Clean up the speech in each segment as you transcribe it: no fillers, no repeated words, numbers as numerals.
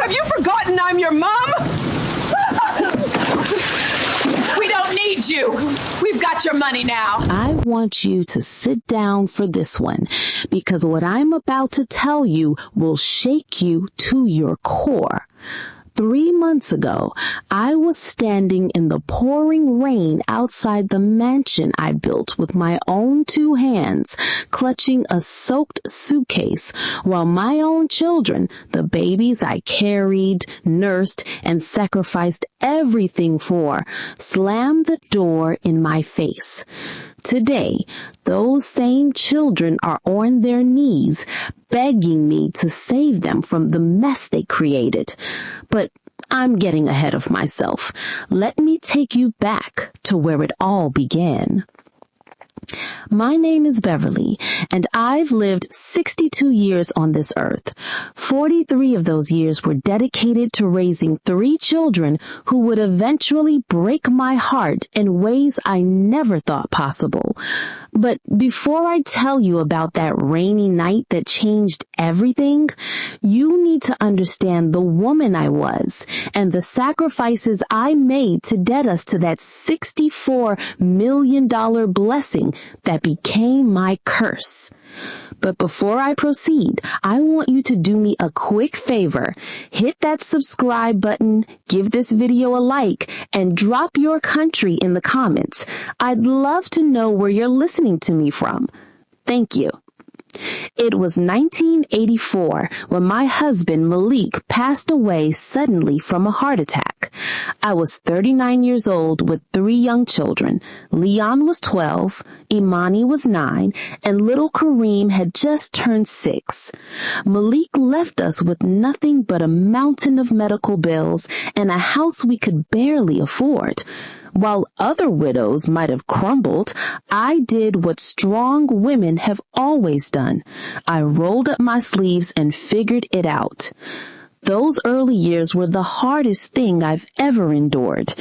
Have you forgotten I'm your mom? We don't need you. We've got your money now. I want you to sit down for this one, because what I'm about to tell you will shake you to your core. 3 months ago, I was standing in the pouring rain outside the mansion I built with my own 2 hands, clutching a soaked suitcase, while my own children, the babies I carried, nursed, and sacrificed everything for, slammed the door in my face. Today, those same children are on their knees, begging me to save them from the mess they created. But I'm getting ahead of myself. Let me take you back to where it all began. My name is Beverly, and I've lived 62 years on this earth. 43 of those years were dedicated to raising 3 children who would eventually break my heart in ways I never thought possible. But before I tell you about that rainy night that changed everything, you need to understand the woman I was and the sacrifices I made to get us to that $64 million blessing that became my curse. But before I proceed, I want you to do me a quick favor. Hit that subscribe button, give this video a like, and drop your country in the comments. I'd love to know where you're listening to me from. Thank you. It was 1984 when my husband Malik passed away suddenly from a heart attack. I was 39 years old with 3 young children. Leon was 12, Imani was 9, and little Kareem had just turned 6. Malik left us with nothing but a mountain of medical bills and a house we could barely afford. While other widows might have crumbled, I did what strong women have always done. I rolled up my sleeves and figured it out. Those early years were the hardest thing I've ever endured.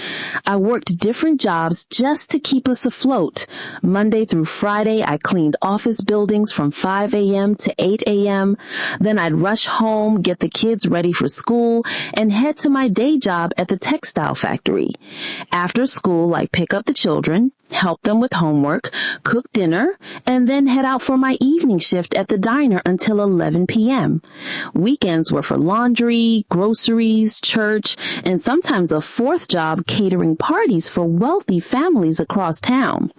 I worked different jobs just to keep us afloat. Monday through Friday, I cleaned office buildings from 5 a.m. to 8 a.m. Then I'd rush home, get the kids ready for school, and head to my day job at the textile factory. After school, I pick up the children, help them with homework, cook dinner, and then head out for my evening shift at the diner until 11 p.m. Weekends were for laundry, groceries, church, and sometimes a 4th job catering parties for wealthy families across town.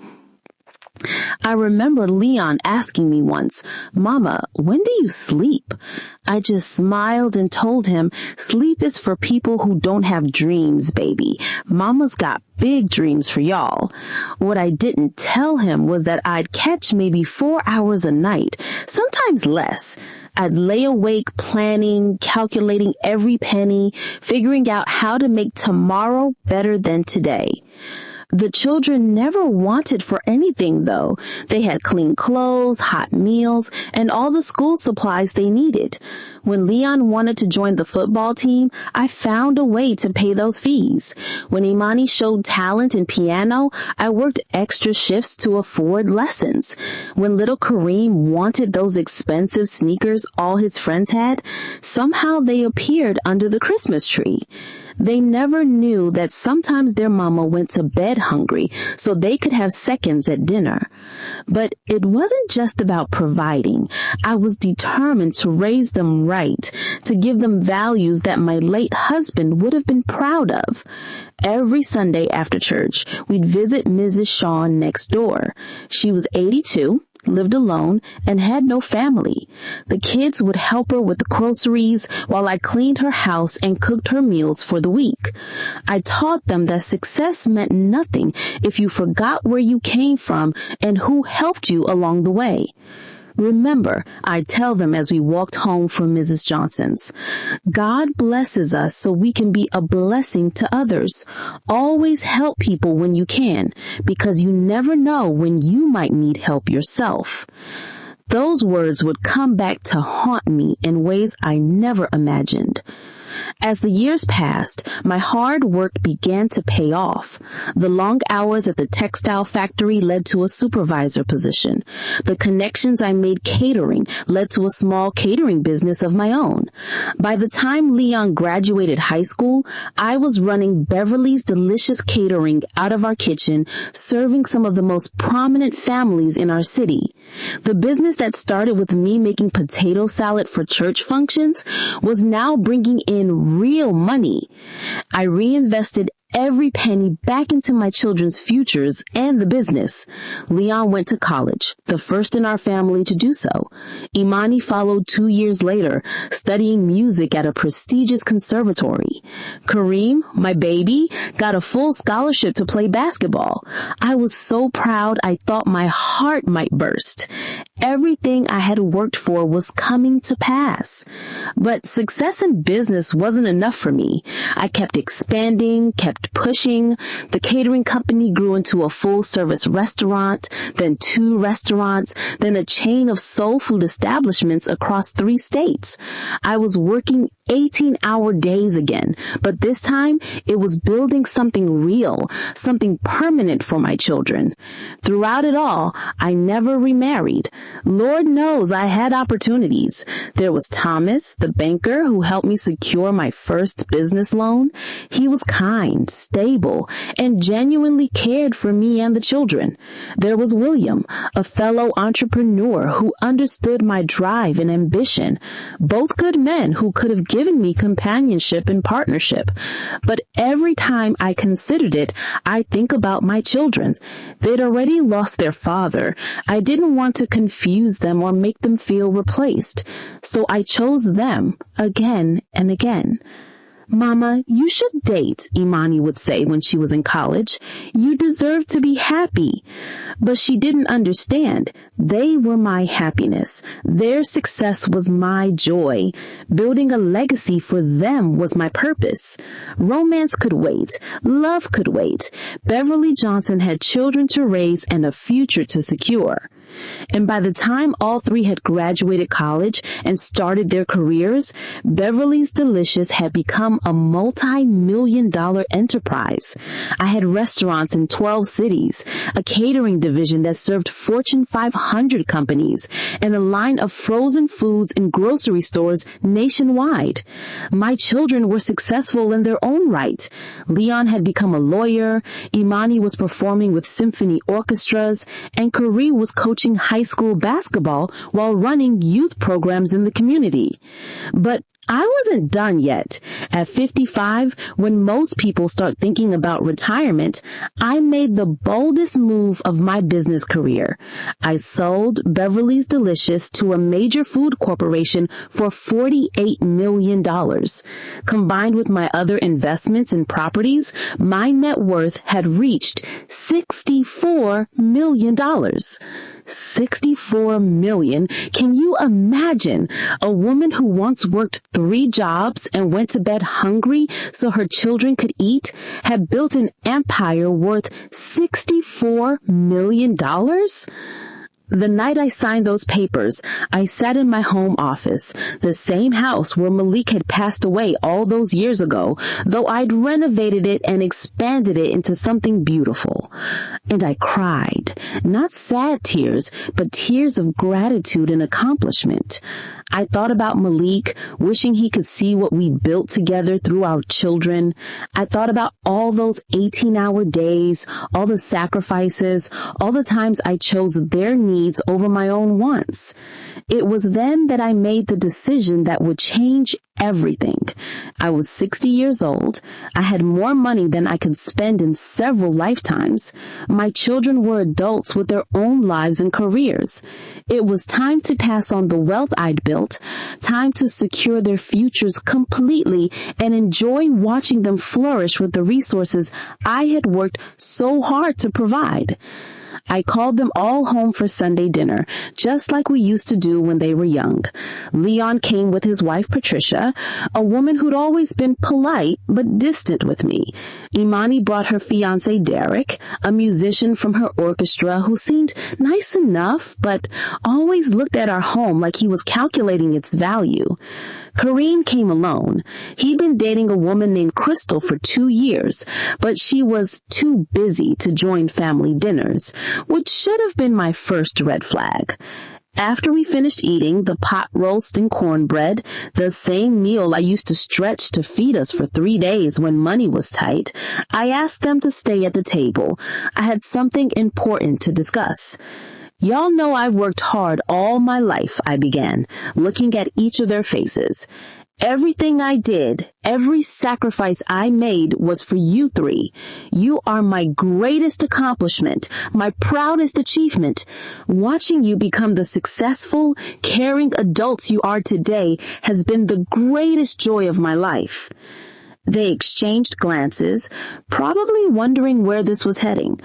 I remember Leon asking me once, "Mama, when do you sleep?" I just smiled and told him, "Sleep is for people who don't have dreams, baby. Mama's got big dreams for y'all." What I didn't tell him was that I'd catch maybe 4 hours a night, sometimes less. I'd lay awake planning, calculating every penny, figuring out how to make tomorrow better than today. The children never wanted for anything, though. They had clean clothes, hot meals, and all the school supplies they needed. When Leon wanted to join the football team, I found a way to pay those fees. When Imani showed talent in piano, I worked extra shifts to afford lessons. When little Kareem wanted those expensive sneakers all his friends had, somehow they appeared under the Christmas tree. They never knew that sometimes their mama went to bed hungry so they could have seconds at dinner. But it wasn't just about providing. I was determined to raise them right, to give them values that my late husband would have been proud of. Every Sunday after church, we'd visit Mrs. Shawn next door. She was 82. Lived alone, and had no family. The kids would help her with the groceries while I cleaned her house and cooked her meals for the week. I taught them that success meant nothing if you forgot where you came from and who helped you along the way. Remember, I tell them as we walked home from Mrs. Johnson's, God blesses us so we can be a blessing to others. Always help people when you can, because you never know when you might need help yourself. Those words would come back to haunt me in ways I never imagined. As the years passed, my hard work began to pay off. The long hours at the textile factory led to a supervisor position. The connections I made catering led to a small catering business of my own. By the time Leon graduated high school, I was running Beverly's Delicious Catering out of our kitchen, serving some of the most prominent families in our city. The business that started with me making potato salad for church functions was now bringing in real money. I reinvested every penny back into my children's futures and the business. Leon went to college, the first in our family to do so. Imani followed 2 years later, studying music at a prestigious conservatory. Kareem, my baby, got a full scholarship to play basketball. I was so proud I thought my heart might burst. Everything I had worked for was coming to pass. But success in business wasn't enough for me. I kept expanding, kept pushing. The catering company grew into a full-service restaurant, then 2 restaurants, then a chain of soul food establishments across 3 states. I was working 18-hour days again, but this time it was building something real, something permanent for my children. Throughout it all, I never remarried. Lord knows I had opportunities. There was Thomas, the banker, who helped me secure my first business loan. He was kind, stable, and genuinely cared for me and the children. There was William, a fellow entrepreneur who understood my drive and ambition. Both good men who could have given me companionship and partnership. But every time I considered it, I think about my children. They'd already lost their father. I didn't want to confuse them or make them feel replaced. So I chose them again and again. Mama, you should date, Imani would say when she was in college. You deserve to be happy. But she didn't understand. They were my happiness. Their success was my joy. Building a legacy for them was my purpose. Romance could wait. Love could wait. Beverly Johnson had children to raise and a future to secure. And by the time all 3 had graduated college and started their careers, Beverly's Delicious had become a multi-million-dollar enterprise. I had restaurants in 12 cities, a catering division that served Fortune 500 companies, and a line of frozen foods in grocery stores nationwide. My children were successful in their own right. Leon had become a lawyer, Imani was performing with symphony orchestras, and Kareem was coaching high school basketball while running youth programs in the community. But I wasn't done yet. At 55, when most people start thinking about retirement, I made the boldest move of my business career. I sold Beverly's Delicious to a major food corporation for $48 million. Combined with my other investments in properties, my net worth had reached $64 million. $64 million. Can you imagine a woman who once worked 3 jobs and went to bed hungry so her children could eat had built an empire worth $64 million? The night I signed those papers, I sat in my home office, the same house where Malik had passed away all those years ago, though I'd renovated it and expanded it into something beautiful. And I cried, not sad tears, but tears of gratitude and accomplishment. I thought about Malik, wishing he could see what we built together through our children. I thought about all those 18-hour days, all the sacrifices, all the times I chose their needs over my own wants. It was then that I made the decision that would change everything. I was 60 years old. I had more money than I could spend in several lifetimes. My children were adults with their own lives and careers. It was time to pass on the wealth I'd built, time to secure their futures completely and enjoy watching them flourish with the resources I had worked so hard to provide. I called them all home for Sunday dinner, just like we used to do when they were young. Leon came with his wife, Patricia, a woman who'd always been polite but distant with me. Imani brought her fiancé, Derek, a musician from her orchestra who seemed nice enough, but always looked at our home like he was calculating its value. Kareem came alone. He'd been dating a woman named Crystal for 2 years, but she was too busy to join family dinners, which should have been my first red flag. After we finished eating the pot roast and cornbread, the same meal I used to stretch to feed us for 3 days when money was tight, I asked them to stay at the table. I had something important to discuss. "Y'all know I've worked hard all my life," I began, looking at each of their faces. "Everything I did, every sacrifice I made was for you three. You are my greatest accomplishment, my proudest achievement. Watching you become the successful, caring adults you are today has been the greatest joy of my life." They exchanged glances, probably wondering where this was heading.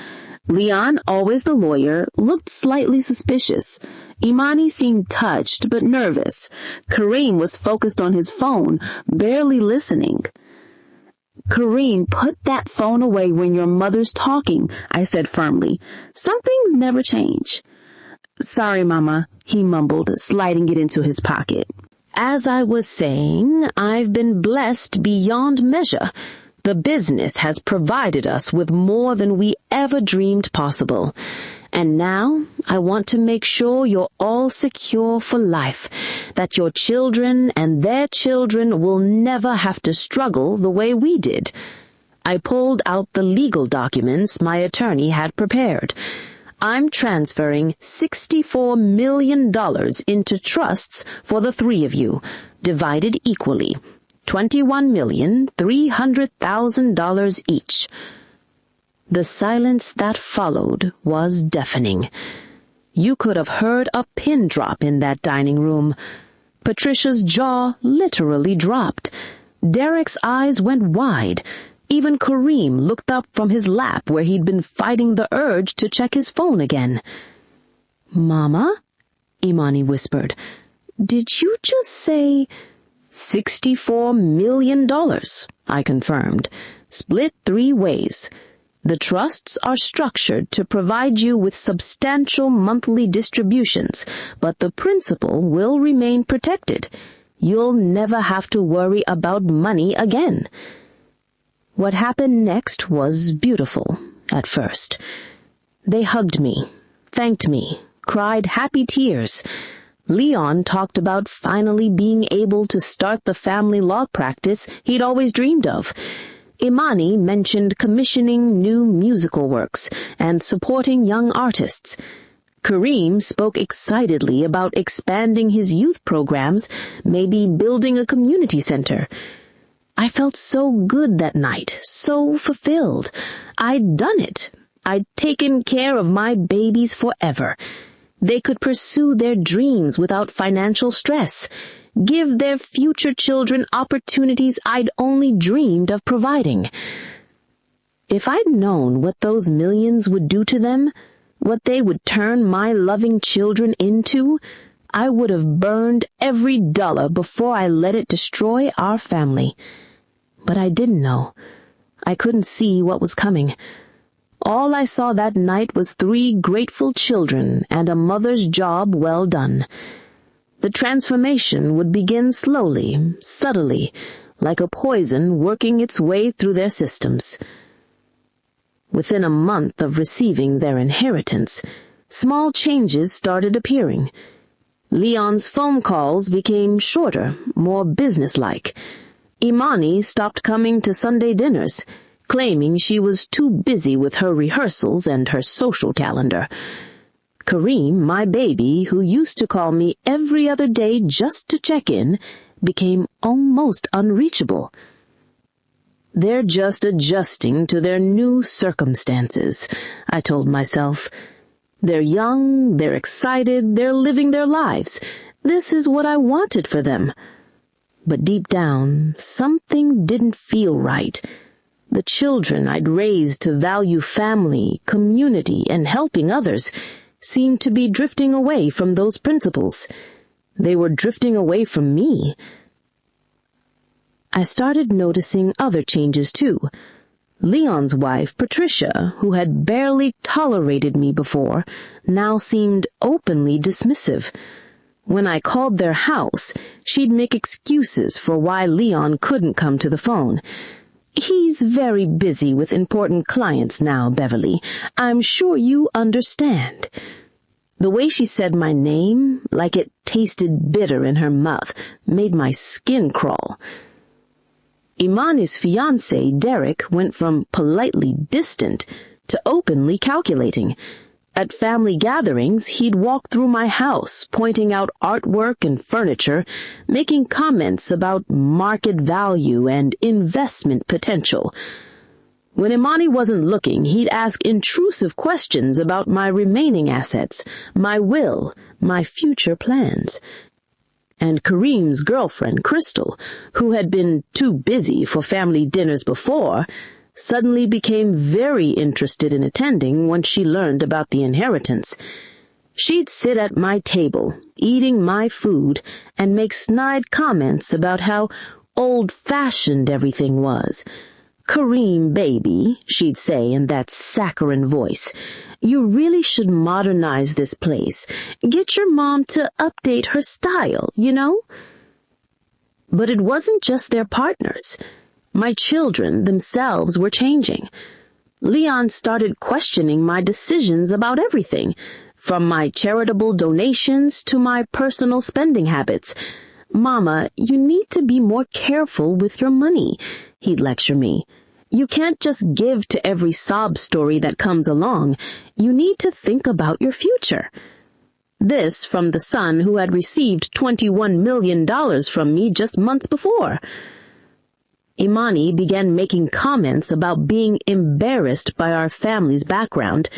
Leon, always the lawyer, looked slightly suspicious. Imani seemed touched but nervous. Kareem was focused on his phone, barely listening. "Kareem, put that phone away when your mother's talking," I said firmly. "Some things never change." "Sorry, Mama," he mumbled, sliding it into his pocket. As I was saying, I've been blessed beyond measure. The business has provided us with more than we ever dreamed possible. And now I want to make sure you're all secure for life, that your children and their children will never have to struggle the way we did. I pulled out the legal documents my attorney had prepared. I'm transferring $64 million into trusts for the three of you, divided equally. $21,300,000 each. The silence that followed was deafening. You could have heard a pin drop in that dining room. Patricia's jaw literally dropped. Derek's eyes went wide. Even Kareem looked up from his lap where he'd been fighting the urge to check his phone again. "Mama?" Imani whispered. "Did you just say—" $64 million, I confirmed. "Split 3 ways. The trusts are structured to provide you with substantial monthly distributions, but the principal will remain protected. You'll never have to worry about money again." What happened next was beautiful at first. They hugged me, thanked me, cried happy tears. Leon talked about finally being able to start the family law practice he'd always dreamed of. Imani mentioned commissioning new musical works and supporting young artists. Kareem spoke excitedly about expanding his youth programs, maybe building a community center. I felt so good that night, so fulfilled. I'd done it. I'd taken care of my babies forever. They could pursue their dreams without financial stress, give their future children opportunities I'd only dreamed of providing. If I'd known what those millions would do to them, what they would turn my loving children into, I would have burned every dollar before I let it destroy our family. But I didn't know. I couldn't see what was coming. All I saw that night was 3 grateful children and a mother's job well done. The transformation would begin slowly, subtly, like a poison working its way through their systems. Within a month of receiving their inheritance, small changes started appearing. Leon's phone calls became shorter, more businesslike. Imani stopped coming to Sunday dinners, claiming she was too busy with her rehearsals and her social calendar. Kareem, my baby, who used to call me every other day just to check in, became almost unreachable. They're just adjusting to their new circumstances, I told myself. They're young, they're excited, they're living their lives. This is what I wanted for them. But deep down, something didn't feel right. The children I'd raised to value family, community, and helping others seemed to be drifting away from those principles. They were drifting away from me. I started noticing other changes too. Leon's wife, Patricia, who had barely tolerated me before, now seemed openly dismissive. When I called their house, she'd make excuses for why Leon couldn't come to the phone. "He's very busy with important clients now, Beverly. I'm sure you understand." The way she said my name, like it tasted bitter in her mouth, made my skin crawl. Imani's fiancé, Derek, went from politely distant to openly calculating. At family gatherings, he'd walk through my house, pointing out artwork and furniture, making comments about market value and investment potential. When Imani wasn't looking, he'd ask intrusive questions about my remaining assets, my will, my future plans. And Kareem's girlfriend, Crystal, who had been too busy for family dinners before, suddenly became very interested in attending once she learned about the inheritance. She'd sit at my table, eating my food, and make snide comments about how old-fashioned everything was. "Kareem, baby," she'd say in that saccharine voice, "you really should modernize this place. Get your mom to update her style, you know?" But it wasn't just their partners. My children themselves were changing. Leon started questioning my decisions about everything, from my charitable donations to my personal spending habits. "Mama, you need to be more careful with your money," he'd lecture me. "You can't just give to every sob story that comes along. You need to think about your future." This from the son who had received $21 million from me just months before. Imani began making comments about being embarrassed by our family's background.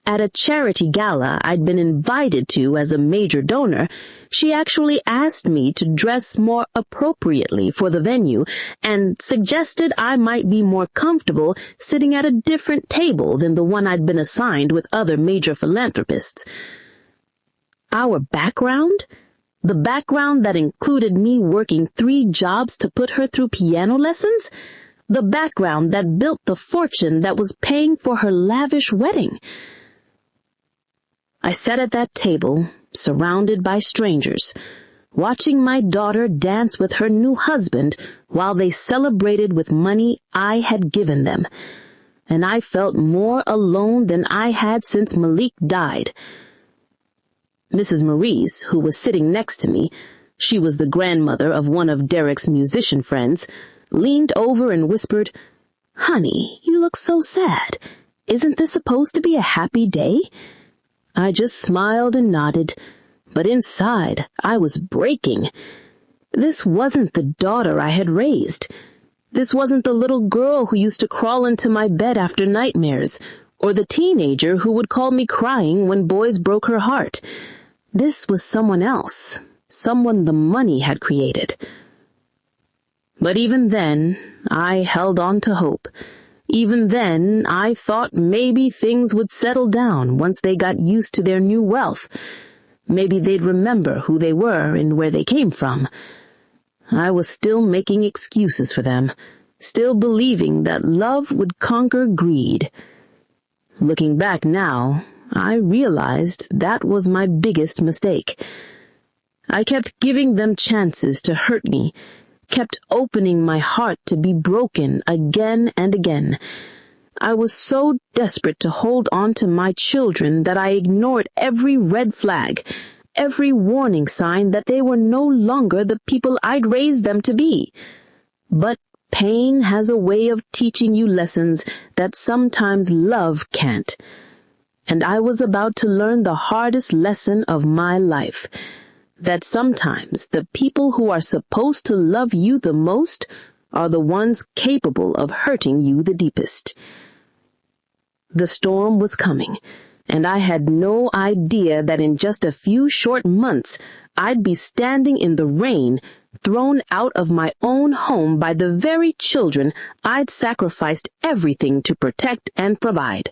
At a charity gala I'd been invited to as a major donor, she actually asked me to dress more appropriately for the venue and suggested I might be more comfortable sitting at a different table than the one I'd been assigned with other major philanthropists. Our background? The background that included me working 3 jobs to put her through piano lessons? The background that built the fortune that was paying for her lavish wedding? I sat at that table, surrounded by strangers, watching my daughter dance with her new husband while they celebrated with money I had given them. And I felt more alone than I had since Malik died. Mrs. Maurice, who was sitting next to me, she was the grandmother of one of Derek's musician friends, leaned over and whispered, "Honey, you look so sad. Isn't this supposed to be a happy day?" I just smiled and nodded, but inside I was breaking. This wasn't the daughter I had raised. This wasn't the little girl who used to crawl into my bed after nightmares, or the teenager who would call me crying when boys broke her heart. This was someone else, someone the money had created. But even then, I held on to hope. Even then, I thought maybe things would settle down once they got used to their new wealth. Maybe they'd remember who they were and where they came from. I was still making excuses for them, still believing that love would conquer greed. Looking back now, I realized that was my biggest mistake. I kept giving them chances to hurt me, kept opening my heart to be broken again and again. I was so desperate to hold on to my children that I ignored every red flag, every warning sign that they were no longer the people I'd raised them to be. But pain has a way of teaching you lessons that sometimes love can't. And I was about to learn the hardest lesson of my life, that sometimes the people who are supposed to love you the most are the ones capable of hurting you the deepest. The storm was coming, and I had no idea that in just a few short months I'd be standing in the rain, thrown out of my own home by the very children I'd sacrificed everything to protect and provide.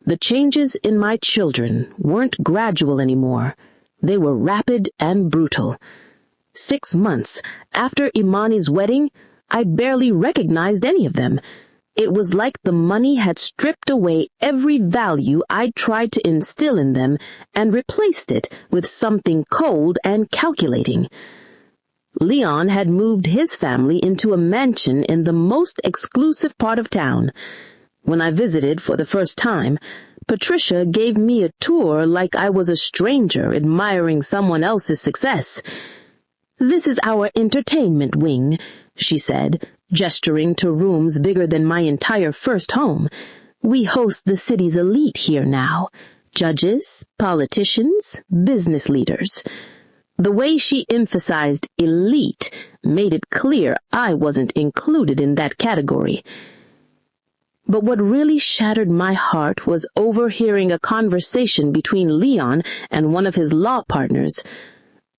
The changes in my children weren't gradual anymore. They were rapid and brutal. 6 months after Imani's wedding, I barely recognized any of them. It was like the money had stripped away every value I'd tried to instill in them and replaced it with something cold and calculating. Leon had moved his family into a mansion in the most exclusive part of town. When I visited for the first time, Patricia gave me a tour like I was a stranger admiring someone else's success. "This is our entertainment wing," she said, gesturing to rooms bigger than my entire first home. "We host the city's elite here now. Judges, politicians, business leaders." The way she emphasized elite made it clear I wasn't included in that category. But what really shattered my heart was overhearing a conversation between Leon and one of his law partners.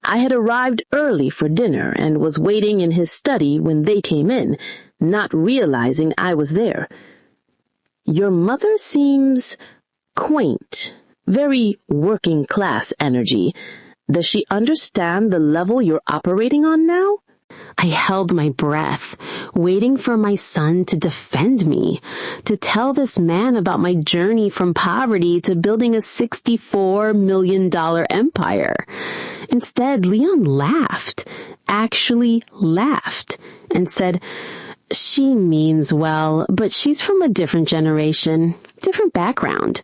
I had arrived early for dinner and was waiting in his study when they came in, not realizing I was there. "Your mother seems quaint, very working-class energy. Does she understand the level you're operating on now?" I held my breath, waiting for my son to defend me, to tell this man about my journey from poverty to building a $64 million empire. Instead, Leon laughed, actually laughed, and said, "She means well, but she's from a different generation, different background.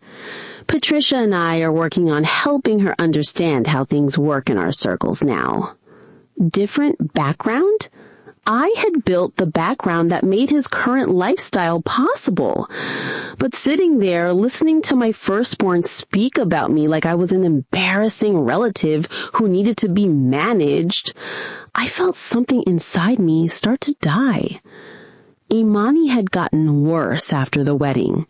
Patricia and I are working on helping her understand how things work in our circles now." Different background? I had built the background that made his current lifestyle possible. But sitting there listening to my firstborn speak about me like I was an embarrassing relative who needed to be managed, I felt something inside me start to die. Imani had gotten worse after the wedding.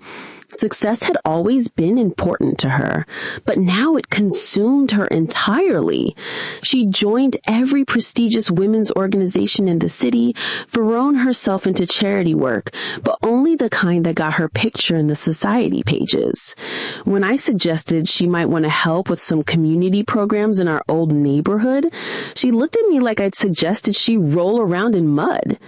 Success had always been important to her, but now it consumed her entirely. She joined every prestigious women's organization in the city, thrown herself into charity work, but only the kind that got her picture in the society pages. When I suggested she might want to help with some community programs in our old neighborhood, she looked at me like I'd suggested she roll around in mud.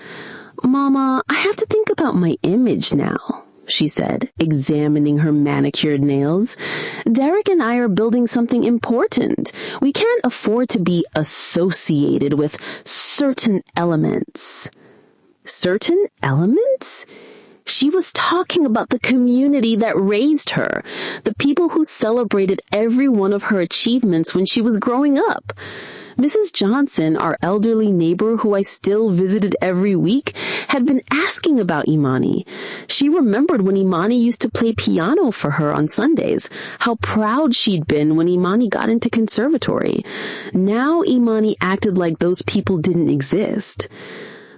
"Mama, I have to think about my image now," she said, examining her manicured nails. "Derek and I are building something important. We can't afford to be associated with certain elements." Certain elements? She was talking about the community that raised her, the people who celebrated every one of her achievements when she was growing up. Mrs. Johnson, our elderly neighbor who I still visited every week, had been asking about Imani. She remembered when Imani used to play piano for her on Sundays, how proud she'd been when Imani got into conservatory. Now Imani acted like those people didn't exist.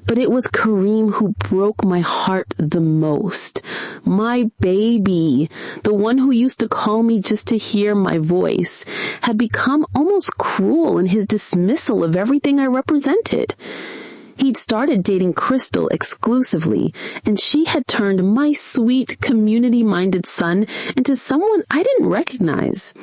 But it was Kareem who broke my heart the most. My baby, the one who used to call me just to hear my voice, had become almost cruel in his dismissal of everything I represented. He'd started dating Crystal exclusively, and she had turned my sweet, community-minded son into someone I didn't recognize.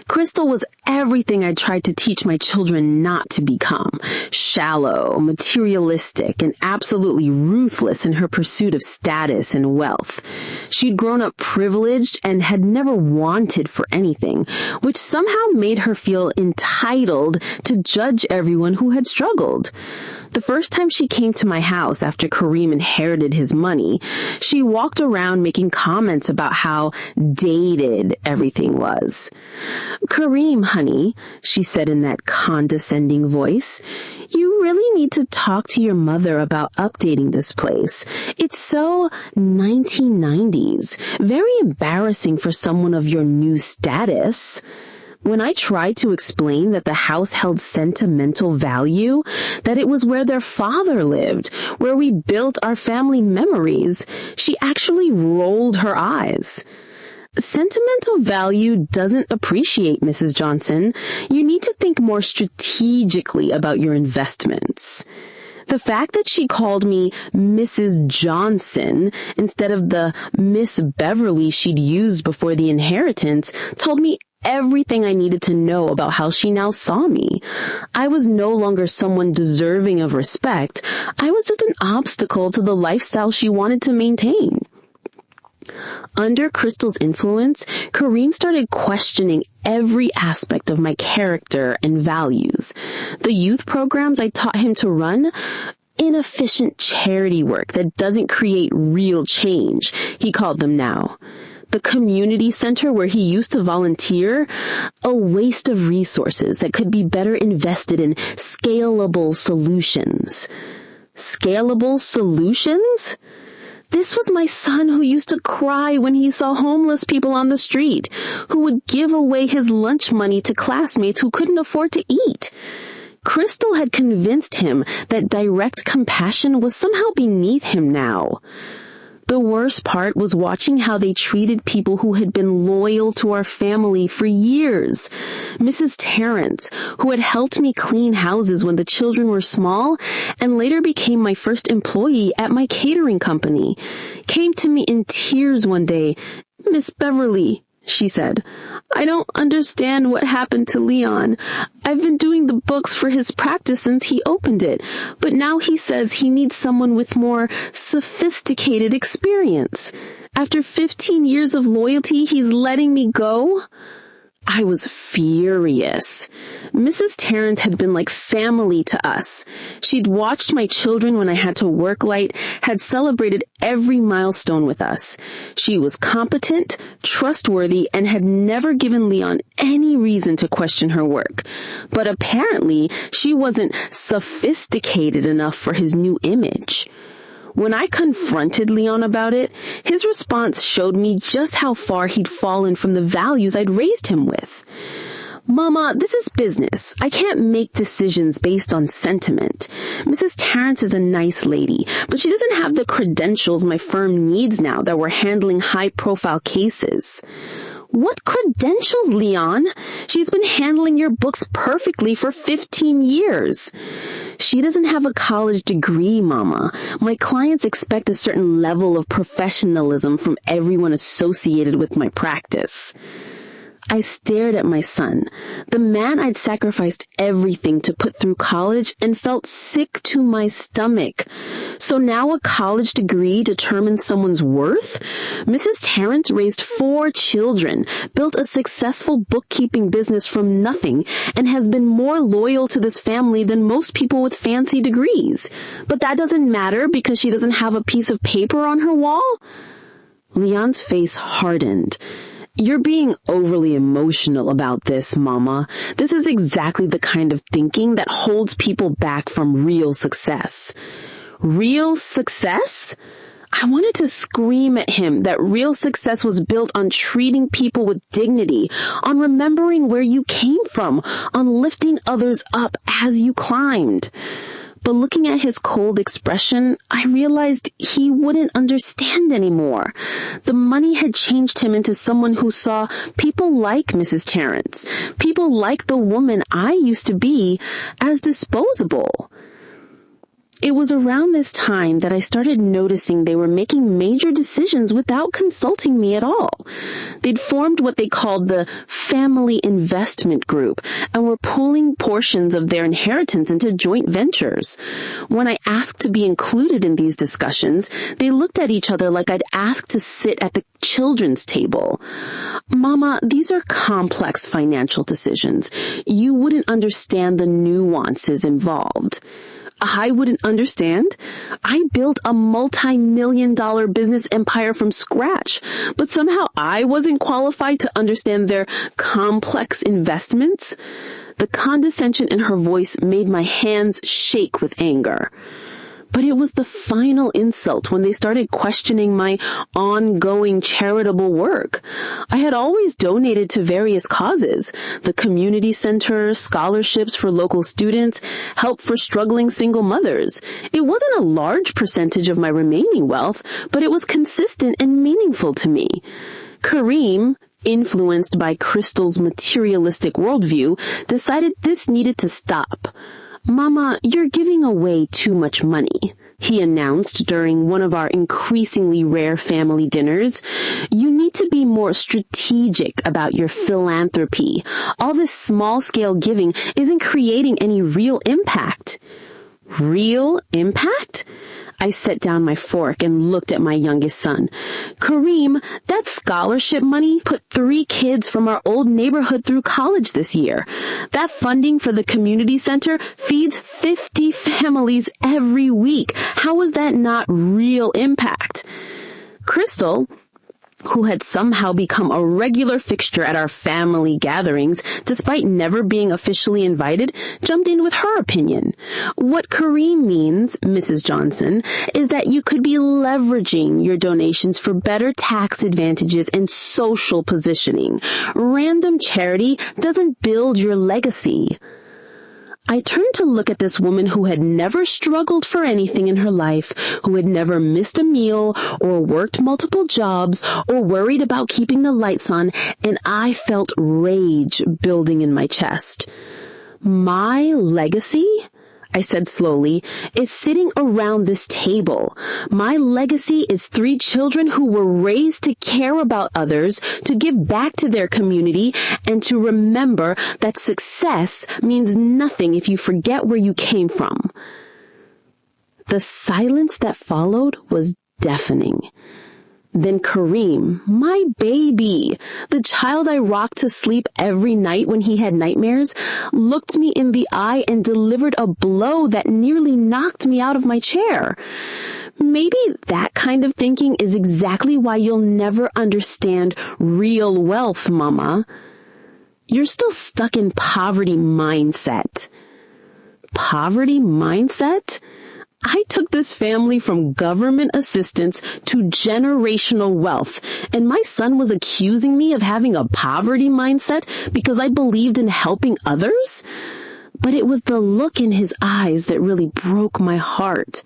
Crystal was everything I tried to teach my children not to become: shallow, materialistic, and absolutely ruthless in her pursuit of status and wealth. She'd grown up privileged and had never wanted for anything, which somehow made her feel entitled to judge everyone who had struggled. The first time she came to my house after Kareem inherited his money, she walked around making comments about how dated everything was. "Kareem, honey," she said in that condescending voice, "you really need to talk to your mother about updating this place. It's so 1990s, very embarrassing for someone of your new status." When I tried to explain that the house held sentimental value, that it was where their father lived, where we built our family memories, she actually rolled her eyes. "Sentimental value doesn't appreciate, Mrs. Johnson. You need to think more strategically about your investments." The fact that she called me Mrs. Johnson instead of the Miss Beverly she'd used before the inheritance told me everything I needed to know about how she now saw me. I was no longer someone deserving of respect. I was just an obstacle to the lifestyle she wanted to maintain. Under Crystal's influence, Kareem started questioning every aspect of my character and values. The youth programs I taught him to run, inefficient charity work that doesn't create real change, he called them now. The community center where he used to volunteer, a waste of resources that could be better invested in scalable solutions. Scalable solutions? This was my son who used to cry when he saw homeless people on the street, who would give away his lunch money to classmates who couldn't afford to eat. Crystal had convinced him that direct compassion was somehow beneath him now. The worst part was watching how they treated people who had been loyal to our family for years. Mrs. Terrence, who had helped me clean houses when the children were small and later became my first employee at my catering company, came to me in tears one day. "Miss Beverly," she said, "I don't understand what happened to Leon. I've been doing the books for his practice since he opened it, but now he says he needs someone with more sophisticated experience. After 15 years of loyalty, he's letting me go?" I was furious. Mrs. Terrence had been like family to us. She'd watched my children when I had to work late, had celebrated every milestone with us. She was competent, trustworthy, and had never given Leon any reason to question her work. But apparently, she wasn't sophisticated enough for his new image. When I confronted Leon about it, his response showed me just how far he'd fallen from the values I'd raised him with. "Mama, this is business. I can't make decisions based on sentiment. Mrs. Terrence is a nice lady, but she doesn't have the credentials my firm needs now that we're handling high-profile cases." "What credentials, Leon? She's been handling your books perfectly for 15 years. "She doesn't have a college degree, Mama. My clients expect a certain level of professionalism from everyone associated with my practice." I stared at my son, the man I'd sacrificed everything to put through college, and felt sick to my stomach. So now a college degree determines someone's worth? Mrs. Terrence raised 4 children, built a successful bookkeeping business from nothing, and has been more loyal to this family than most people with fancy degrees. But that doesn't matter because she doesn't have a piece of paper on her wall? Leon's face hardened. "You're being overly emotional about this, Mama. This is exactly the kind of thinking that holds people back from real success." Real success? I wanted to scream at him that real success was built on treating people with dignity, on remembering where you came from, on lifting others up as you climbed. But looking at his cold expression, I realized he wouldn't understand anymore. The money had changed him into someone who saw people like Mrs. Terrence, people like the woman I used to be, as disposable. It was around this time that I started noticing they were making major decisions without consulting me at all. They'd formed what they called the Family Investment Group and were pooling portions of their inheritance into joint ventures. When I asked to be included in these discussions, they looked at each other like I'd asked to sit at the children's table. "Mama, these are complex financial decisions. You wouldn't understand the nuances involved." I wouldn't understand? I built a multi-million-dollar business empire from scratch, but somehow I wasn't qualified to understand their complex investments? The condescension in her voice made my hands shake with anger. But it was the final insult when they started questioning my ongoing charitable work. I had always donated to various causes: the community center, scholarships for local students, help for struggling single mothers. It wasn't a large percentage of my remaining wealth, but it was consistent and meaningful to me. Kareem, influenced by Crystal's materialistic worldview, decided this needed to stop. "Mama, you're giving away too much money," he announced during one of our increasingly rare family dinners. "You need to be more strategic about your philanthropy. All this small-scale giving isn't creating any real impact." "Real impact?" I set down my fork and looked at my youngest son. "Kareem, that scholarship money put 3 kids from our old neighborhood through college this year. That funding for the community center feeds 50 families every week. How is that not real impact?" Crystal, who had somehow become a regular fixture at our family gatherings, despite never being officially invited, jumped in with her opinion. "What Kareem means, Mrs. Johnson, is that you could be leveraging your donations for better tax advantages and social positioning. Random charity doesn't build your legacy." I turned to look at this woman who had never struggled for anything in her life, who had never missed a meal or worked multiple jobs or worried about keeping the lights on, and I felt rage building in my chest. "My legacy," I said slowly, "is sitting around this table. My legacy is 3 children who were raised to care about others, to give back to their community, and to remember that success means nothing if you forget where you came from." The silence that followed was deafening. Then Kareem, my baby, the child I rocked to sleep every night when he had nightmares, looked me in the eye and delivered a blow that nearly knocked me out of my chair. "Maybe that kind of thinking is exactly why you'll never understand real wealth, Mama. You're still stuck in poverty mindset." Poverty mindset? I took this family from government assistance to generational wealth, and my son was accusing me of having a poverty mindset because I believed in helping others? But it was the look in his eyes that really broke my heart.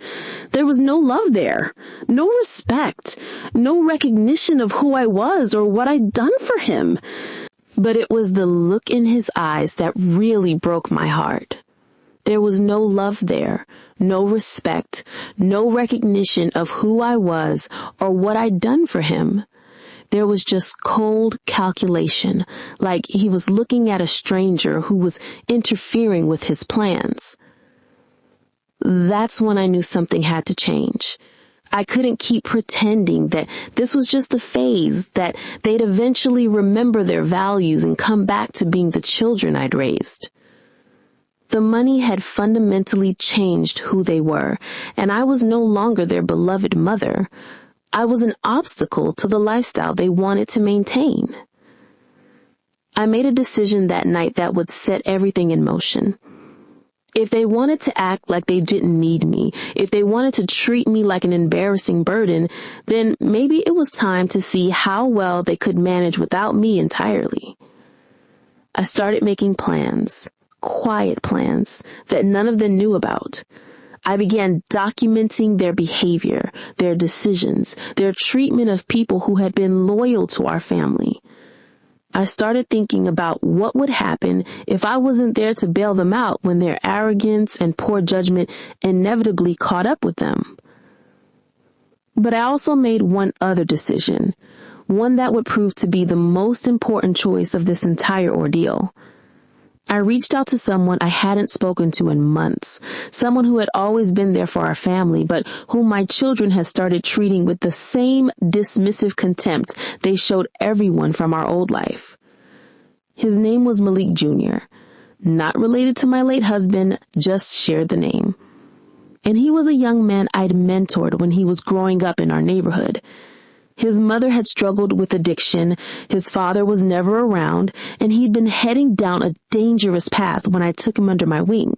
There was no love there, no respect, no recognition of who I was or what I'd done for him. But it was the look in his eyes that really broke my heart. There was no love there, no respect, no recognition of who I was or what I'd done for him. There was just cold calculation, like he was looking at a stranger who was interfering with his plans. That's when I knew something had to change. I couldn't keep pretending that this was just a phase, that they'd eventually remember their values and come back to being the children I'd raised. The money had fundamentally changed who they were, and I was no longer their beloved mother. I was an obstacle to the lifestyle they wanted to maintain. I made a decision that night that would set everything in motion. If they wanted to act like they didn't need me, if they wanted to treat me like an embarrassing burden, then maybe it was time to see how well they could manage without me entirely. I started making plans. Quiet plans that none of them knew about. I began documenting their behavior, their decisions, their treatment of people who had been loyal to our family. I started thinking about what would happen if I wasn't there to bail them out when their arrogance and poor judgment inevitably caught up with them. But I also made one other decision, one that would prove to be the most important choice of this entire ordeal. I reached out to someone I hadn't spoken to in months, someone who had always been there for our family, but whom my children had started treating with the same dismissive contempt they showed everyone from our old life. His name was Malik Jr., not related to my late husband, just shared the name. And he was a young man I'd mentored when he was growing up in our neighborhood. His mother had struggled with addiction, his father was never around, and he'd been heading down a dangerous path when I took him under my wing.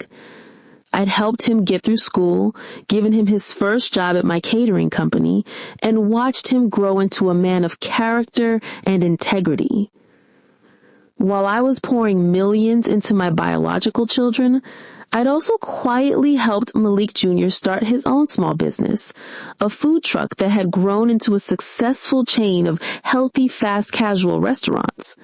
I'd helped him get through school, given him his first job at my catering company, and watched him grow into a man of character and integrity. While I was pouring millions into my biological children, I'd also quietly helped Malik Jr. start his own small business, a food truck that had grown into a successful chain of healthy, fast casual restaurants.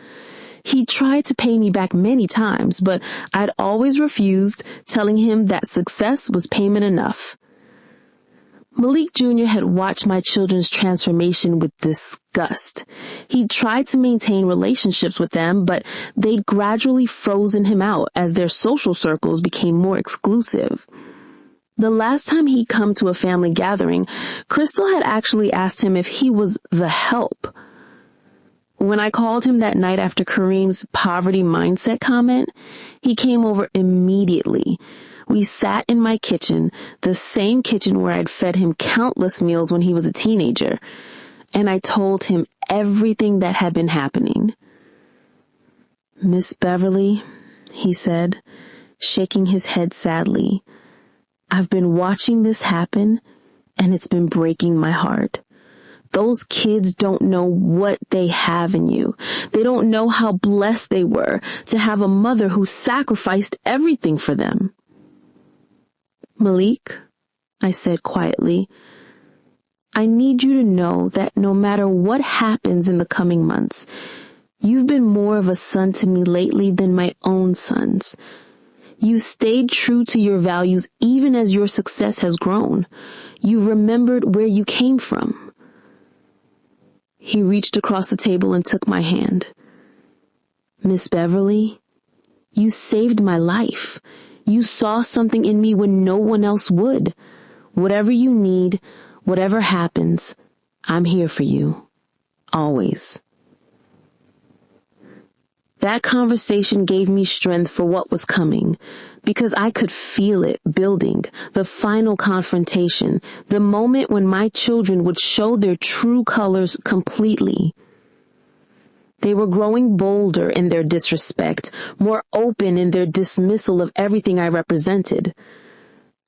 He tried to pay me back many times, but I'd always refused, telling him that success was payment enough. Malik Jr. had watched my children's transformation with disgust. He tried to maintain relationships with them, but they'd gradually frozen him out as their social circles became more exclusive. The last time he'd come to a family gathering, Crystal had actually asked him if he was the help. When I called him that night after Kareem's poverty mindset comment, he came over immediately. We sat in my kitchen, the same kitchen where I'd fed him countless meals when he was a teenager, and I told him everything that had been happening. "Miss Beverly," he said, shaking his head sadly, "I've been watching this happen, and it's been breaking my heart. Those kids don't know what they have in you. They don't know how blessed they were to have a mother who sacrificed everything for them." "Malik," I said quietly, "I need you to know that no matter what happens in the coming months, you've been more of a son to me lately than my own sons. You stayed true to your values even as your success has grown. You remembered where you came from." He reached across the table and took my hand. "Miss Beverly, you saved my life. You saw something in me when no one else would. Whatever you need, whatever happens, I'm here for you. Always." That conversation gave me strength for what was coming, because I could feel it building, the final confrontation, the moment when my children would show their true colors completely. They were growing bolder in their disrespect, more open in their dismissal of everything I represented.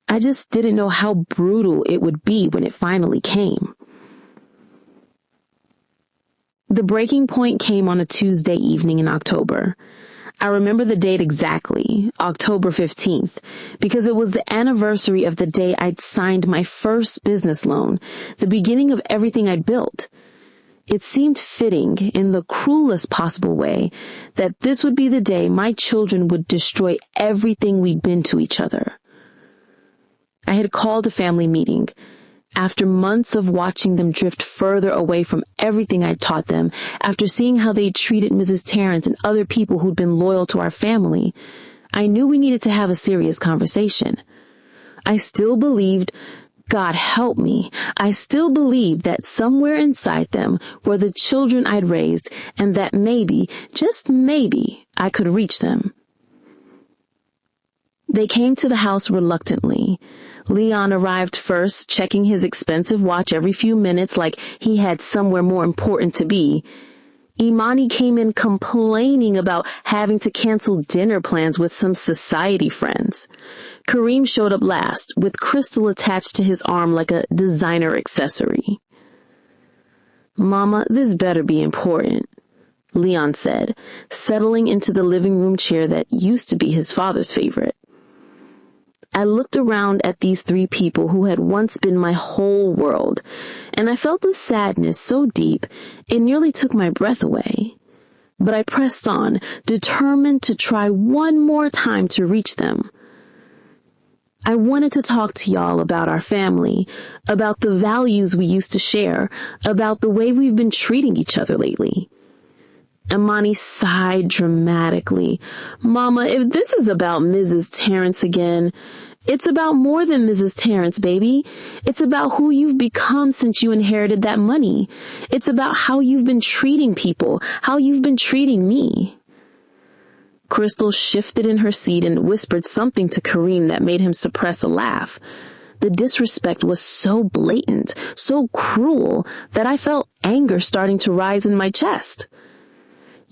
I just didn't know how brutal it would be when it finally came. The breaking point came on a Tuesday evening in October. I remember the date exactly, October 15th, because it was the anniversary of the day I'd signed my first business loan, the beginning of everything I'd built. It seemed fitting, in the cruelest possible way, that this would be the day my children would destroy everything we'd been to each other. I had called a family meeting. After months of watching them drift further away from everything I'd taught them, after seeing how they treated Mrs. Terrence and other people who'd been loyal to our family, I knew we needed to have a serious conversation. I still believed, God help me, I still believed that somewhere inside them were the children I'd raised, and that maybe, just maybe, I could reach them. They came to the house reluctantly. Leon arrived first, checking his expensive watch every few minutes like he had somewhere more important to be. Imani came in complaining about having to cancel dinner plans with some society friends. Kareem showed up last, with Crystal attached to his arm like a designer accessory. "Mama, this better be important," Leon said, settling into the living room chair that used to be his father's favorite. I looked around at these three people who had once been my whole world, and I felt a sadness so deep it nearly took my breath away. But I pressed on, determined to try one more time to reach them. I wanted to talk to y'all about our family, about the values we used to share, about the way we've been treating each other lately. Imani sighed dramatically. "Mama, if this is about Mrs. Terrence again, it's about more than Mrs. Terrence, baby. It's about who you've become since you inherited that money. It's about how you've been treating people, how you've been treating me." Crystal shifted in her seat and whispered something to Kareem that made him suppress a laugh. The disrespect was so blatant, so cruel, that I felt anger starting to rise in my chest.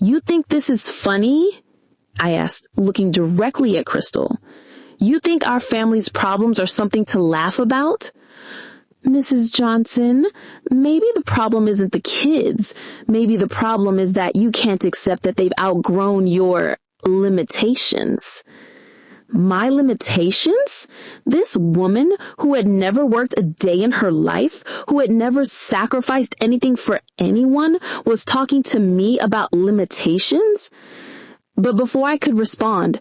"You think this is funny?" I asked, looking directly at Crystal. "You think our family's problems are something to laugh about?" "Mrs. Johnson, maybe the problem isn't the kids. Maybe the problem is that you can't accept that they've outgrown your limitations." My limitations? This woman who had never worked a day in her life, who had never sacrificed anything for anyone, was talking to me about limitations? But before I could respond,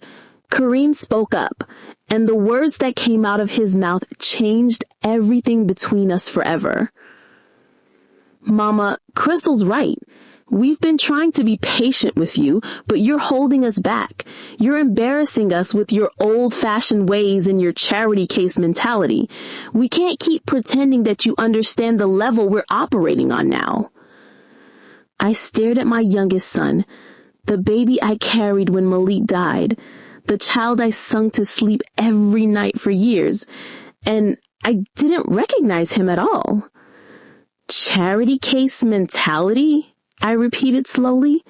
Kareem spoke up, and the words that came out of his mouth changed everything between us forever. Mama, Crystal's right. We've been trying to be patient with you, but you're holding us back. You're embarrassing us with your old-fashioned ways and your charity case mentality. We can't keep pretending that you understand the level we're operating on now. I stared at my youngest son, the baby I carried when Malik died, the child I sung to sleep every night for years, and I didn't recognize him at all. Charity case mentality? I repeated slowly.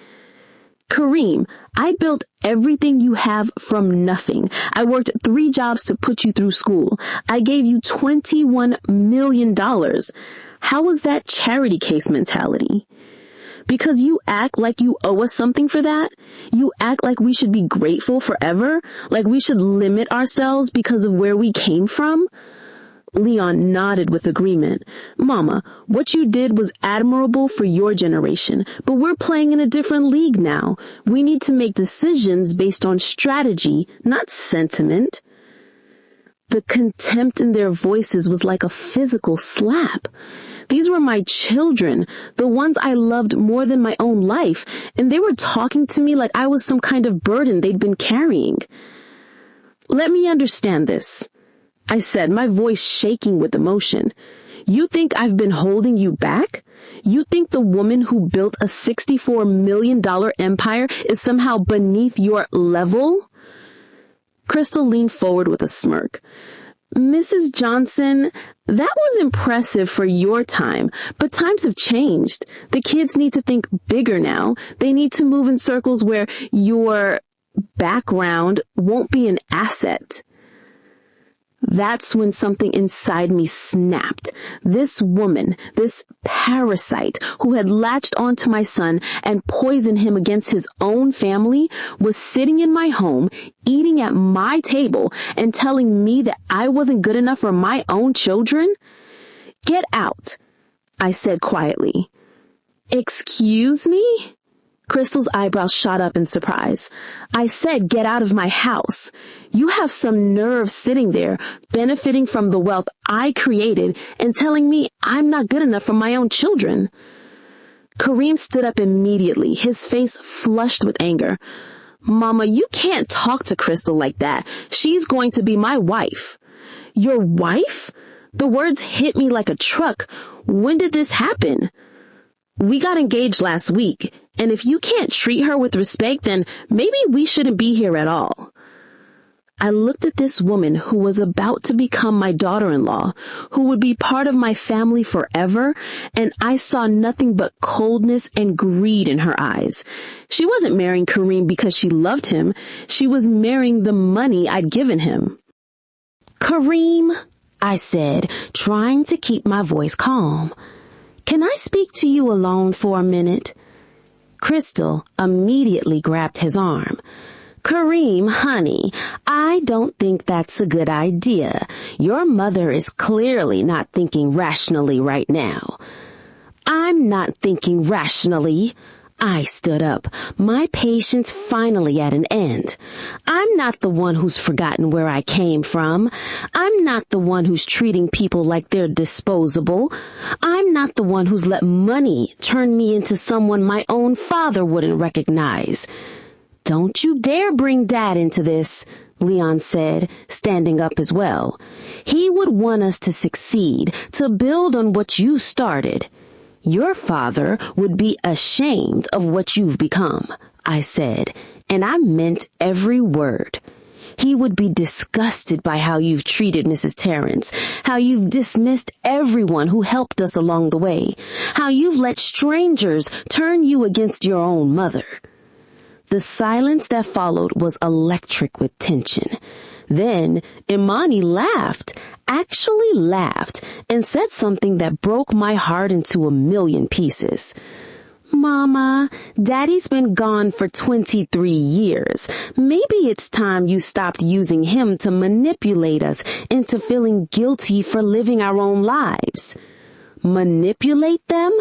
Kareem, I built everything you have from nothing. I worked 3 jobs to put you through school. I gave you $21 million. How was that charity case mentality? Because you act like you owe us something for that? You act like we should be grateful forever? Like we should limit ourselves because of where we came from? Leon nodded with agreement. Mama, what you did was admirable for your generation, but we're playing in a different league now. We need to make decisions based on strategy, not sentiment. The contempt in their voices was like a physical slap. These were my children, the ones I loved more than my own life, and they were talking to me like I was some kind of burden they'd been carrying. Let me understand this, I said, my voice shaking with emotion. You think I've been holding you back? You think the woman who built a $64 million empire is somehow beneath your level? Crystal leaned forward with a smirk. Mrs. Johnson, that was impressive for your time, but times have changed. The kids need to think bigger now. They need to move in circles where your background won't be an asset. That's when something inside me snapped. This woman, this parasite who had latched onto my son and poisoned him against his own family, was sitting in my home, eating at my table, and telling me that I wasn't good enough for my own children? Get out, I said quietly. Excuse me? Crystal's eyebrows shot up in surprise. I said, get out of my house. You have some nerve sitting there, benefiting from the wealth I created and telling me I'm not good enough for my own children. Kareem stood up immediately, his face flushed with anger. Mama, you can't talk to Crystal like that. She's going to be my wife. Your wife? The words hit me like a truck. When did this happen? We got engaged last week, and if you can't treat her with respect, then maybe we shouldn't be here at all. I looked at this woman who was about to become my daughter-in-law, who would be part of my family forever, and I saw nothing but coldness and greed in her eyes. She wasn't marrying Kareem because she loved him. She was marrying the money I'd given him. Kareem, I said, trying to keep my voice calm. Can I speak to you alone for a minute? Crystal immediately grabbed his arm. Kareem, honey, I don't think that's a good idea. Your mother is clearly not thinking rationally right now. I'm not thinking rationally. I stood up, my patience finally at an end. I'm not the one who's forgotten where I came from. I'm not the one who's treating people like they're disposable. I'm not the one who's let money turn me into someone my own father wouldn't recognize. Don't you dare bring Dad into this, Leon said, standing up as well. He would want us to succeed, to build on what you started. Your father would be ashamed of what you've become, I said, and I meant every word. He would be disgusted by how you've treated Mrs. Terrence, how you've dismissed everyone who helped us along the way, how you've let strangers turn you against your own mother. The silence that followed was electric with tension. Then Imani laughed, actually laughed, and said something that broke my heart into a million pieces. Mama, Daddy's been gone for 23 years. Maybe it's time you stopped using him to manipulate us into feeling guilty for living our own lives. Manipulate them?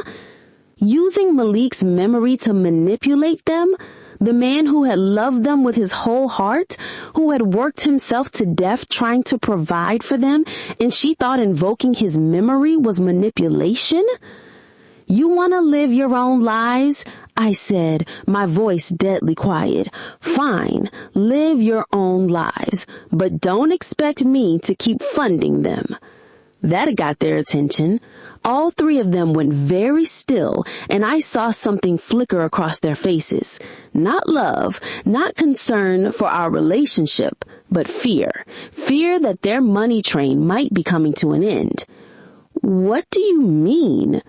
Using Malik's memory to manipulate them? The man who had loved them with his whole heart, who had worked himself to death trying to provide for them, and she thought invoking his memory was manipulation? You want to live your own lives? I said, my voice deadly quiet. Fine, live your own lives, but don't expect me to keep funding them. That got their attention. All three of them went very still, and I saw something flicker across their faces. Not love, not concern for our relationship, but fear. Fear that their money train might be coming to an end. What do you mean?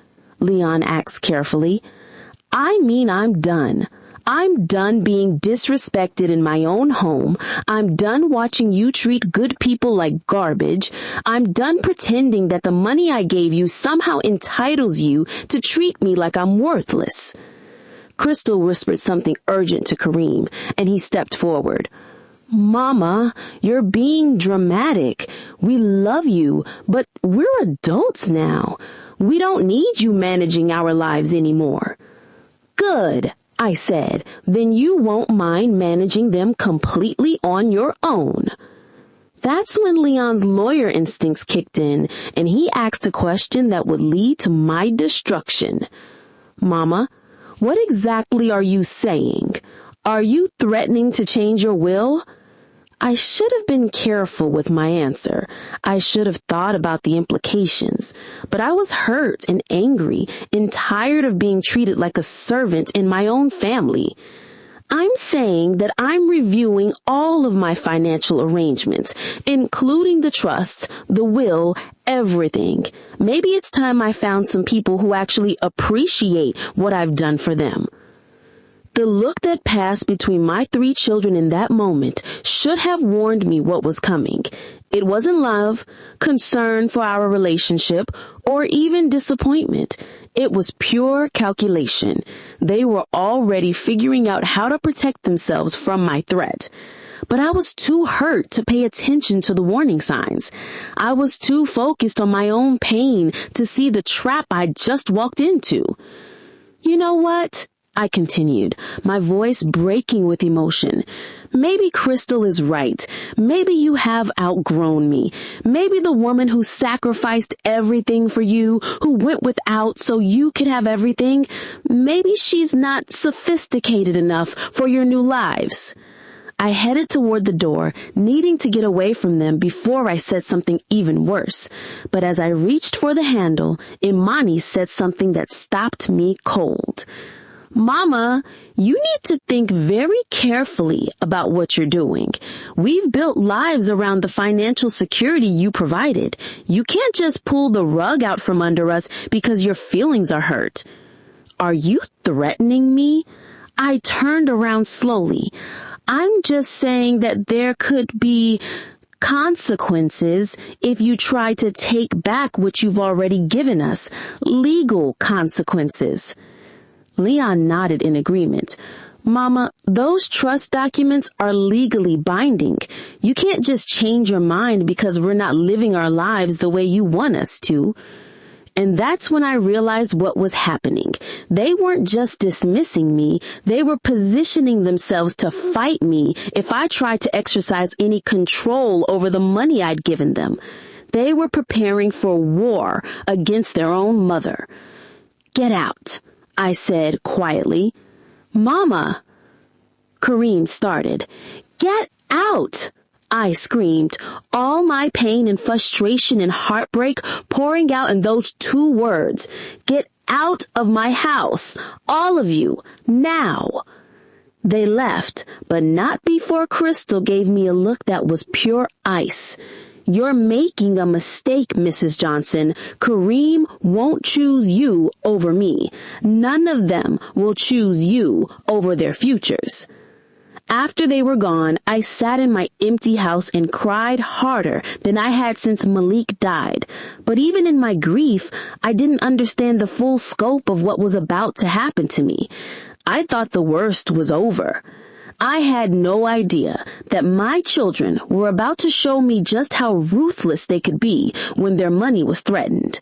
Leon asked carefully. I mean I'm done. I'm done being disrespected in my own home. I'm done watching you treat good people like garbage. I'm done pretending that the money I gave you somehow entitles you to treat me like I'm worthless. Crystal whispered something urgent to Kareem, and he stepped forward. Mama, you're being dramatic. We love you, but we're adults now. We don't need you managing our lives anymore. Good, I said. Then you won't mind managing them completely on your own. That's when Leon's lawyer instincts kicked in, and he asked a question that would lead to my destruction. Mama, what exactly are you saying? Are you threatening to change your will? I should have been careful with my answer. I should have thought about the implications. But I was hurt and angry and tired of being treated like a servant in my own family. I'm saying that I'm reviewing all of my financial arrangements, including the trusts, the will, everything. Maybe it's time I found some people who actually appreciate what I've done for them. The look that passed between my three children in that moment should have warned me what was coming. It wasn't love, concern for our relationship, or even disappointment. It was pure calculation. They were already figuring out how to protect themselves from my threat. But I was too hurt to pay attention to the warning signs. I was too focused on my own pain to see the trap I just walked into. You know what? I continued, my voice breaking with emotion. Maybe Crystal is right. Maybe you have outgrown me. Maybe the woman who sacrificed everything for you, who went without so you could have everything, maybe she's not sophisticated enough for your new lives. I headed toward the door, needing to get away from them before I said something even worse. But as I reached for the handle, Imani said something that stopped me cold. Mama, you need to think very carefully about what you're doing. We've built lives around the financial security you provided. You can't just pull the rug out from under us because your feelings are hurt. Are you threatening me? I turned around slowly. I'm just saying that there could be consequences if you try to take back what you've already given us. Legal consequences. Leon nodded in agreement. Mama, those trust documents are legally binding. You can't just change your mind because we're not living our lives the way you want us to. And that's when I realized what was happening. They weren't just dismissing me. They were positioning themselves to fight me if I tried to exercise any control over the money I'd given them. They were preparing for war against their own mother. Get out, I said quietly. Mama, Kareem started. Get out, I screamed, all my pain and frustration and heartbreak pouring out in those 2 words. Get out of my house, all of you, now. They left, but not before Crystal gave me a look that was pure ice. You're making a mistake, Mrs. Johnson. Kareem won't choose you over me. None of them will choose you over their futures. After they were gone, I sat in my empty house and cried harder than I had since Malik died. But even in my grief, I didn't understand the full scope of what was about to happen to me. I thought the worst was over. I had no idea that my children were about to show me just how ruthless they could be when their money was threatened.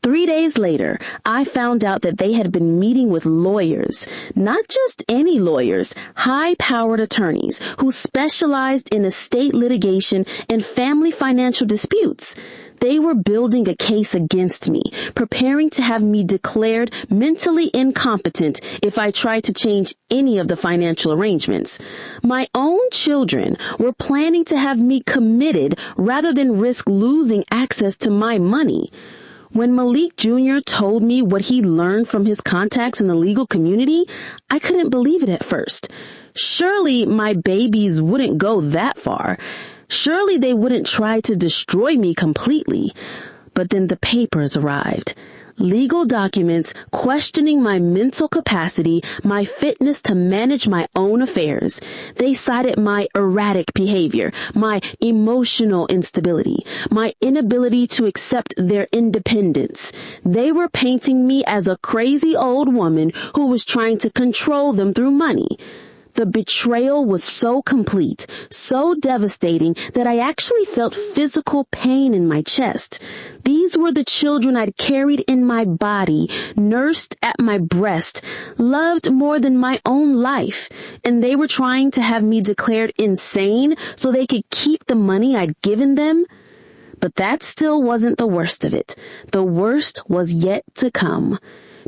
3 days later, I found out that they had been meeting with lawyers, not just any lawyers, high-powered attorneys who specialized in estate litigation and family financial disputes. They were building a case against me, preparing to have me declared mentally incompetent if I tried to change any of the financial arrangements. My own children were planning to have me committed rather than risk losing access to my money. When Malik Jr. told me what he learned from his contacts in the legal community, I couldn't believe it at first. Surely my babies wouldn't go that far. Surely they wouldn't try to destroy me completely. But then the papers arrived. Legal documents questioning my mental capacity, my fitness to manage my own affairs. They cited my erratic behavior, my emotional instability, my inability to accept their independence. They were painting me as a crazy old woman who was trying to control them through money. The betrayal was so complete, so devastating, that I actually felt physical pain in my chest. These were the children I'd carried in my body, nursed at my breast, loved more than my own life, and they were trying to have me declared insane so they could keep the money I'd given them. But that still wasn't the worst of it. The worst was yet to come.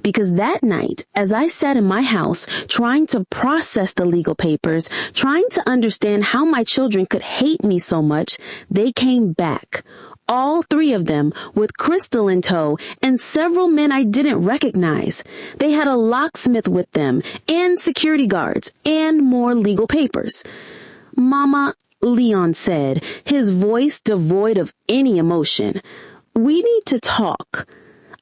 Because that night, as I sat in my house, trying to process the legal papers, trying to understand how my children could hate me so much, they came back. All 3 of them, with Crystal in tow, and several men I didn't recognize. They had a locksmith with them, and security guards, and more legal papers. "Mama," Leon said, his voice devoid of any emotion, "we need to talk."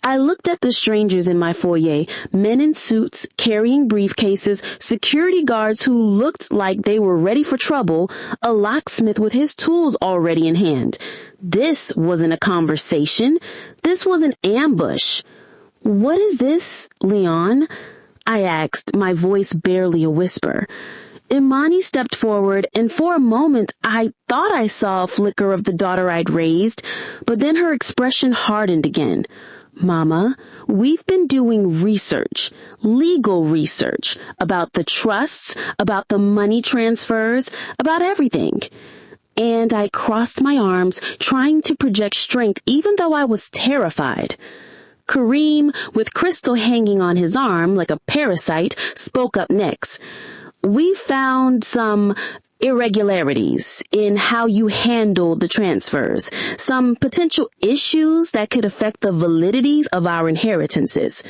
I looked at the strangers in my foyer, men in suits, carrying briefcases, security guards who looked like they were ready for trouble, a locksmith with his tools already in hand. This wasn't a conversation. This was an ambush. "What is this, Leon?" I asked, my voice barely a whisper. Imani stepped forward, and for a moment I thought I saw a flicker of the daughter I'd raised, but then her expression hardened again. "Mama, we've been doing research, legal research, about the trusts, about the money transfers, about everything." And I crossed my arms, trying to project strength even though I was terrified. Kareem, with Crystal hanging on his arm like a parasite, spoke up next. "We found some irregularities in how you handled the transfers, some potential issues that could affect the validity of our inheritances."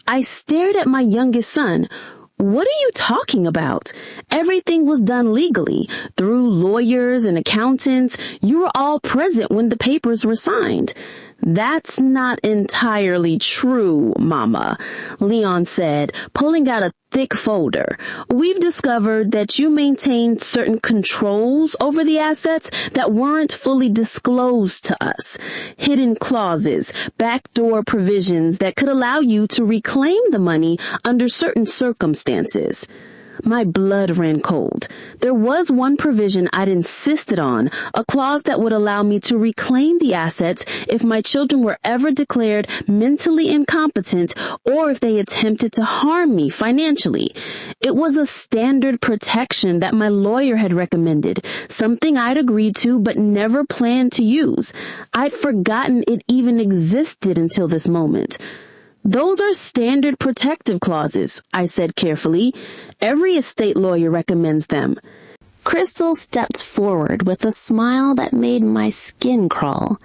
I stared at my youngest son. "What are you talking about? Everything was done legally, through lawyers and accountants. You were all present when the papers were signed." "That's not entirely true, Mama," Leon said, pulling out a thick folder. "We've discovered that you maintained certain controls over the assets that weren't fully disclosed to us. Hidden clauses, backdoor provisions that could allow you to reclaim the money under certain circumstances." My blood ran cold. There was one provision I'd insisted on, a clause that would allow me to reclaim the assets if my children were ever declared mentally incompetent or if they attempted to harm me financially. It was a standard protection that my lawyer had recommended, something I'd agreed to but never planned to use. I'd forgotten it even existed until this moment. "Those are standard protective clauses," I said carefully. "Every estate lawyer recommends them." Crystal stepped forward with a smile that made my skin crawl.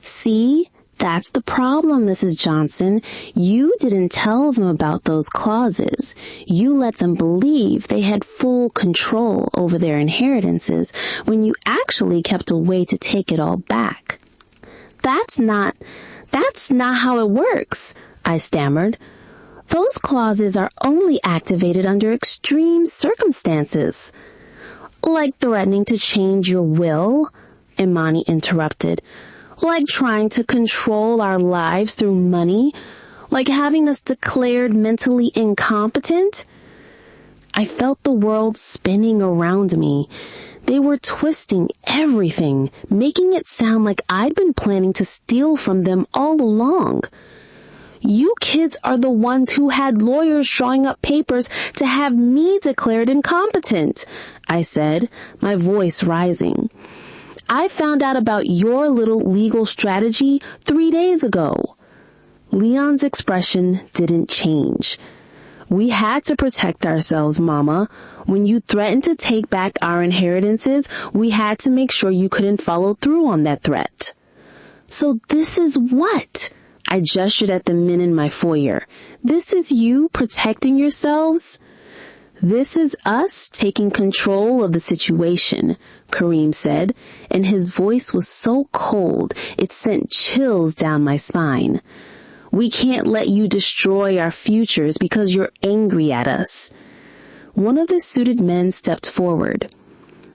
"See, that's the problem, Mrs. Johnson. You didn't tell them about those clauses. You let them believe they had full control over their inheritances when you actually kept a way to take it all back." That's not how it works," I stammered. Those clauses are only activated under extreme circumstances. Like threatening to change your will, Imani interrupted. Like trying to control our lives through money. Like having us declared mentally incompetent. I felt the world spinning around me. They were twisting everything, making it sound like I'd been planning to steal from them all along. You kids are the ones who had lawyers drawing up papers to have me declared incompetent, I said, my voice rising. I found out about your little legal strategy 3 days ago. Leon's expression didn't change. We had to protect ourselves, Mama. When you threatened to take back our inheritances, we had to make sure you couldn't follow through on that threat. So this is what? I gestured at the men in my foyer. This is you protecting yourselves? This is us taking control of the situation, Kareem said, and his voice was so cold it sent chills down my spine. We can't let you destroy our futures because you're angry at us. One of the suited men stepped forward.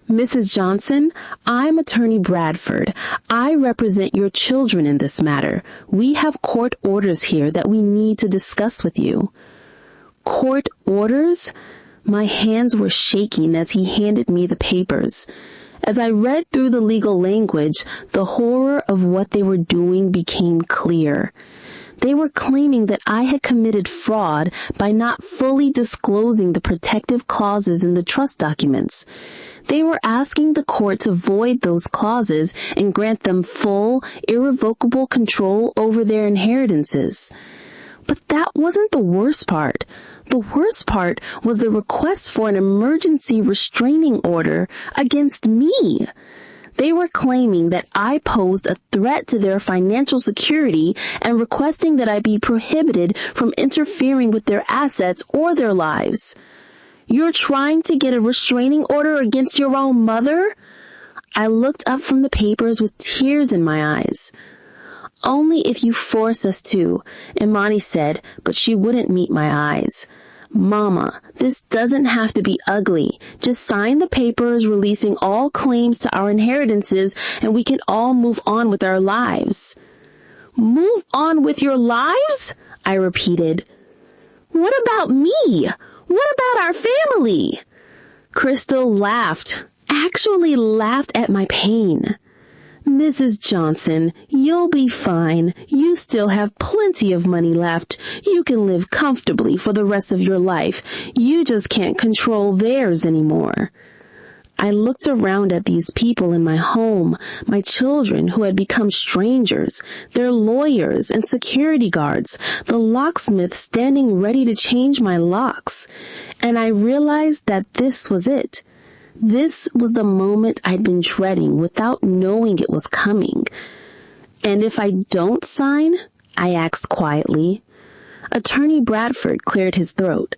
Mrs. Johnson, I'm Attorney Bradford. I represent your children in this matter. We have court orders here that we need to discuss with you. Court orders? My hands were shaking as he handed me the papers. As I read through the legal language, the horror of what they were doing became clear. They were claiming that I had committed fraud by not fully disclosing the protective clauses in the trust documents. They were asking the court to void those clauses and grant them full, irrevocable control over their inheritances. But that wasn't the worst part. The worst part was the request for an emergency restraining order against me. They were claiming that I posed a threat to their financial security and requesting that I be prohibited from interfering with their assets or their lives. You're trying to get a restraining order against your own mother? I looked up from the papers with tears in my eyes. Only if you force us to, Imani said, but she wouldn't meet my eyes. Mama, this doesn't have to be ugly. Just sign the papers releasing all claims to our inheritances and we can all move on with our lives. Move on with your lives? I repeated. What about me? What about our family? Crystal laughed, actually laughed at my pain. Mrs. Johnson, you'll be fine. You still have plenty of money left. You can live comfortably for the rest of your life. You just can't control theirs anymore. I looked around at these people in my home, my children who had become strangers, their lawyers and security guards, the locksmith standing ready to change my locks, and I realized that this was it. This was the moment I'd been dreading without knowing it was coming. And if I don't sign? I asked quietly. Attorney Bradford cleared his throat.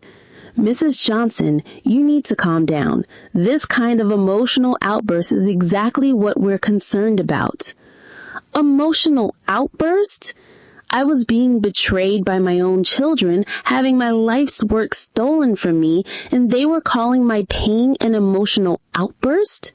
Mrs. Johnson, you need to calm down. This kind of emotional outburst is exactly what we're concerned about. Emotional outburst? I was being betrayed by my own children, having my life's work stolen from me, and they were calling my pain an emotional outburst?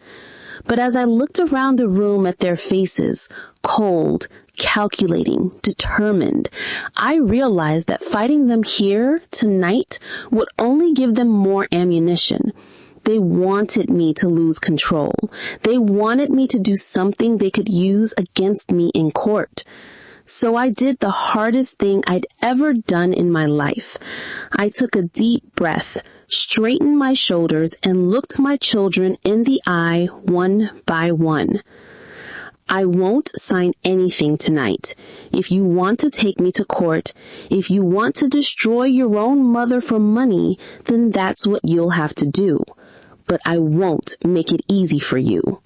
But as I looked around the room at their faces, cold, calculating, determined, I realized that fighting them here, tonight, would only give them more ammunition. They wanted me to lose control. They wanted me to do something they could use against me in court. So I did the hardest thing I'd ever done in my life. I took a deep breath, straightened my shoulders, and looked my children in the eye one by one. I won't sign anything tonight. If you want to take me to court, if you want to destroy your own mother for money, then that's what you'll have to do. But I won't make it easy for you.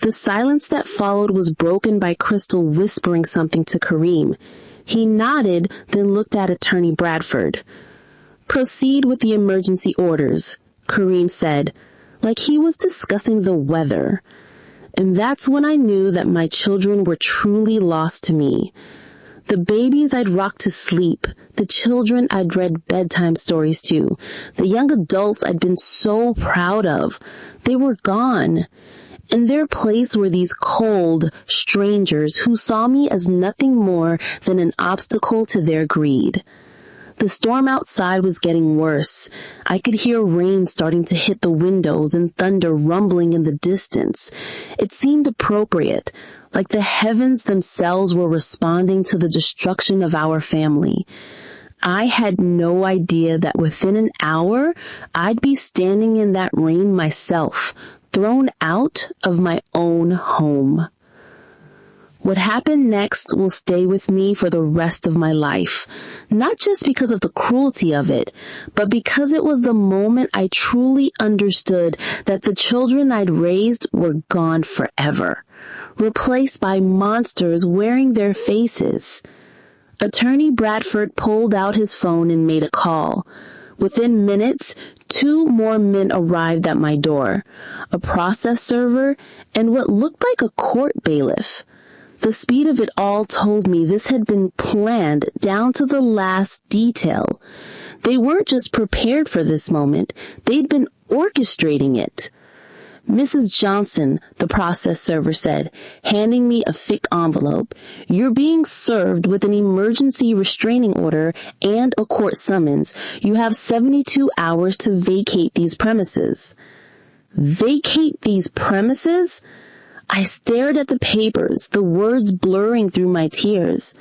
The silence that followed was broken by Crystal whispering something to Kareem. He nodded, then looked at Attorney Bradford. Proceed with the emergency orders, Kareem said, like he was discussing the weather. And that's when I knew that my children were truly lost to me. The babies I'd rocked to sleep, the children I'd read bedtime stories to, the young adults I'd been so proud of, they were gone. In their place were these cold strangers who saw me as nothing more than an obstacle to their greed. The storm outside was getting worse. I could hear rain starting to hit the windows and thunder rumbling in the distance. It seemed appropriate, like the heavens themselves were responding to the destruction of our family. I had no idea that within an hour, I'd be standing in that rain myself, thrown out of my own home. What happened next will stay with me for the rest of my life, not just because of the cruelty of it, but because it was the moment I truly understood that the children I'd raised were gone forever, replaced by monsters wearing their faces. Attorney Bradford pulled out his phone and made a call. Within minutes, 2 more men arrived at my door, a process server and what looked like a court bailiff. The speed of it all told me this had been planned down to the last detail. They weren't just prepared for this moment, they'd been orchestrating it. Mrs. Johnson, the process server said, handing me a thick envelope, "You're being served with an emergency restraining order and a court summons. You have 72 hours to vacate these premises." Vacate these premises? I stared at the papers, the words blurring through my tears.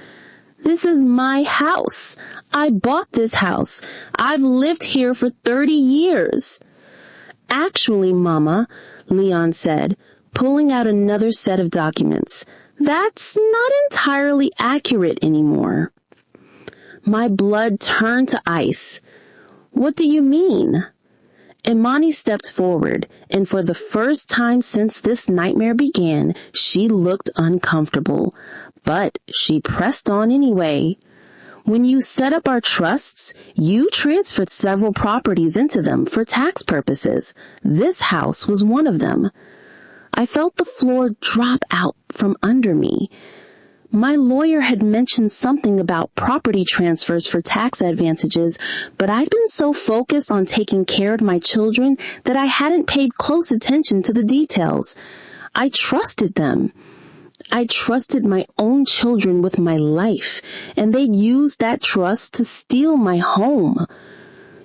This is my house. I bought this house. I've lived here for 30 years. Actually, Mama, Leon said, pulling out another set of documents, that's not entirely accurate anymore. My blood turned to ice. What do you mean? Imani stepped forward, and for the first time since this nightmare began, she looked uncomfortable. But she pressed on anyway. When you set up our trusts, you transferred several properties into them for tax purposes. This house was one of them. I felt the floor drop out from under me. My lawyer had mentioned something about property transfers for tax advantages, but I'd been so focused on taking care of my children that I hadn't paid close attention to the details. I trusted them. I trusted my own children with my life, and they'd used that trust to steal my home.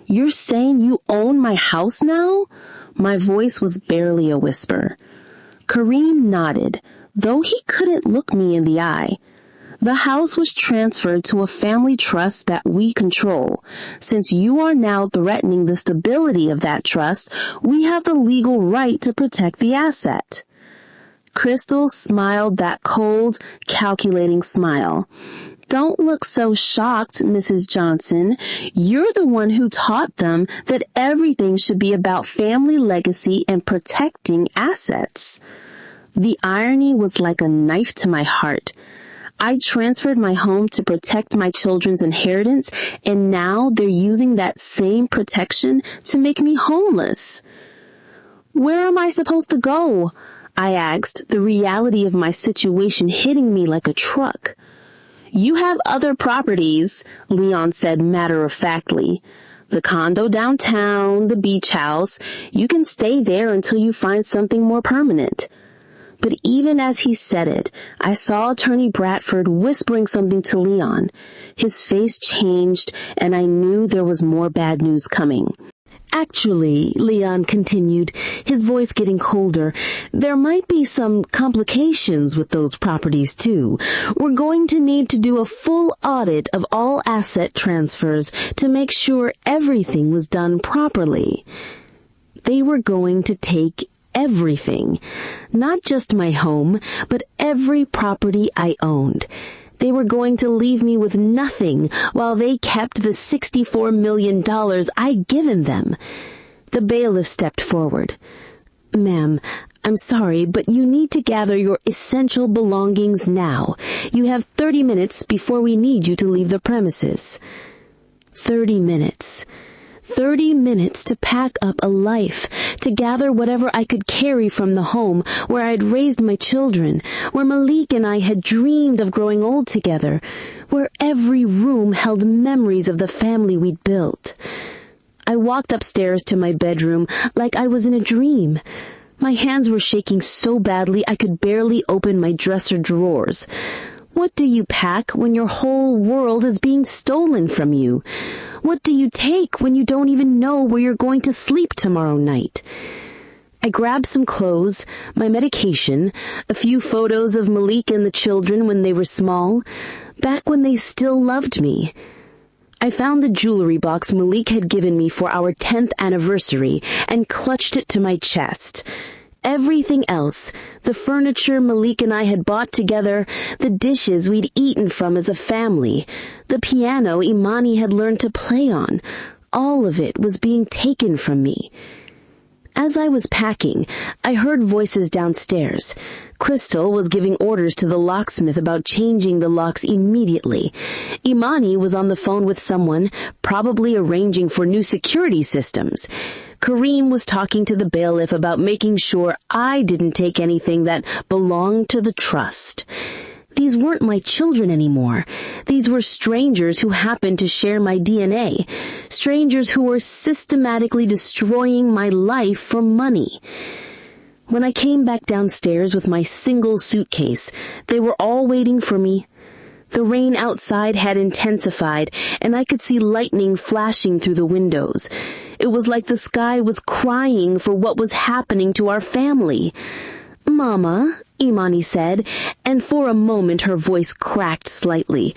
You're saying you own my house now? My voice was barely a whisper. Kareem nodded, though he couldn't look me in the eye. The house was transferred to a family trust that we control. Since you are now threatening the stability of that trust, we have the legal right to protect the asset. Crystal smiled that cold, calculating smile. Don't look so shocked, Mrs. Johnson. You're the one who taught them that everything should be about family legacy and protecting assets. The irony was like a knife to my heart. I transferred my home to protect my children's inheritance, and now they're using that same protection to make me homeless. Where am I supposed to go? I asked, the reality of my situation hitting me like a truck. You have other properties, Leon said matter-of-factly. The condo downtown, the beach house. You can stay there until you find something more permanent. But even as he said it, I saw Attorney Bradford whispering something to Leon. His face changed, and I knew there was more bad news coming. Actually, Leon continued, his voice getting colder, there might be some complications with those properties too. We're going to need to do a full audit of all asset transfers to make sure everything was done properly. They were going to take everything, not just my home, but every property I owned. They were going to leave me with nothing while they kept the $64 million I'd given them. The bailiff stepped forward. Ma'am, I'm sorry, but you need to gather your essential belongings now. You have 30 minutes before we need you to leave the premises. 30 minutes. 30 minutes to pack up a life, to gather whatever I could carry from the home where I'd raised my children, where Malik and I had dreamed of growing old together, where every room held memories of the family we'd built. I walked upstairs to my bedroom like I was in a dream. My hands were shaking so badly I could barely open my dresser drawers. What do you pack when your whole world is being stolen from you? What do you take when you don't even know where you're going to sleep tomorrow night? I grabbed some clothes, my medication, a few photos of Malik and the children when they were small, back when they still loved me. I found the jewelry box Malik had given me for our 10th anniversary and clutched it to my chest. Everything else, the furniture Malik and I had bought together, the dishes we'd eaten from as a family, the piano Imani had learned to play on, all of it was being taken from me. As I was packing, I heard voices downstairs. Crystal was giving orders to the locksmith about changing the locks immediately. Imani was on the phone with someone, probably arranging for new security systems. Kareem was talking to the bailiff about making sure I didn't take anything that belonged to the trust. These weren't my children anymore. These were strangers who happened to share my DNA. Strangers who were systematically destroying my life for money. When I came back downstairs with my single suitcase, they were all waiting for me. The rain outside had intensified, and I could see lightning flashing through the windows. It was like the sky was crying for what was happening to our family. "Mama," Imani said, and for a moment her voice cracked slightly.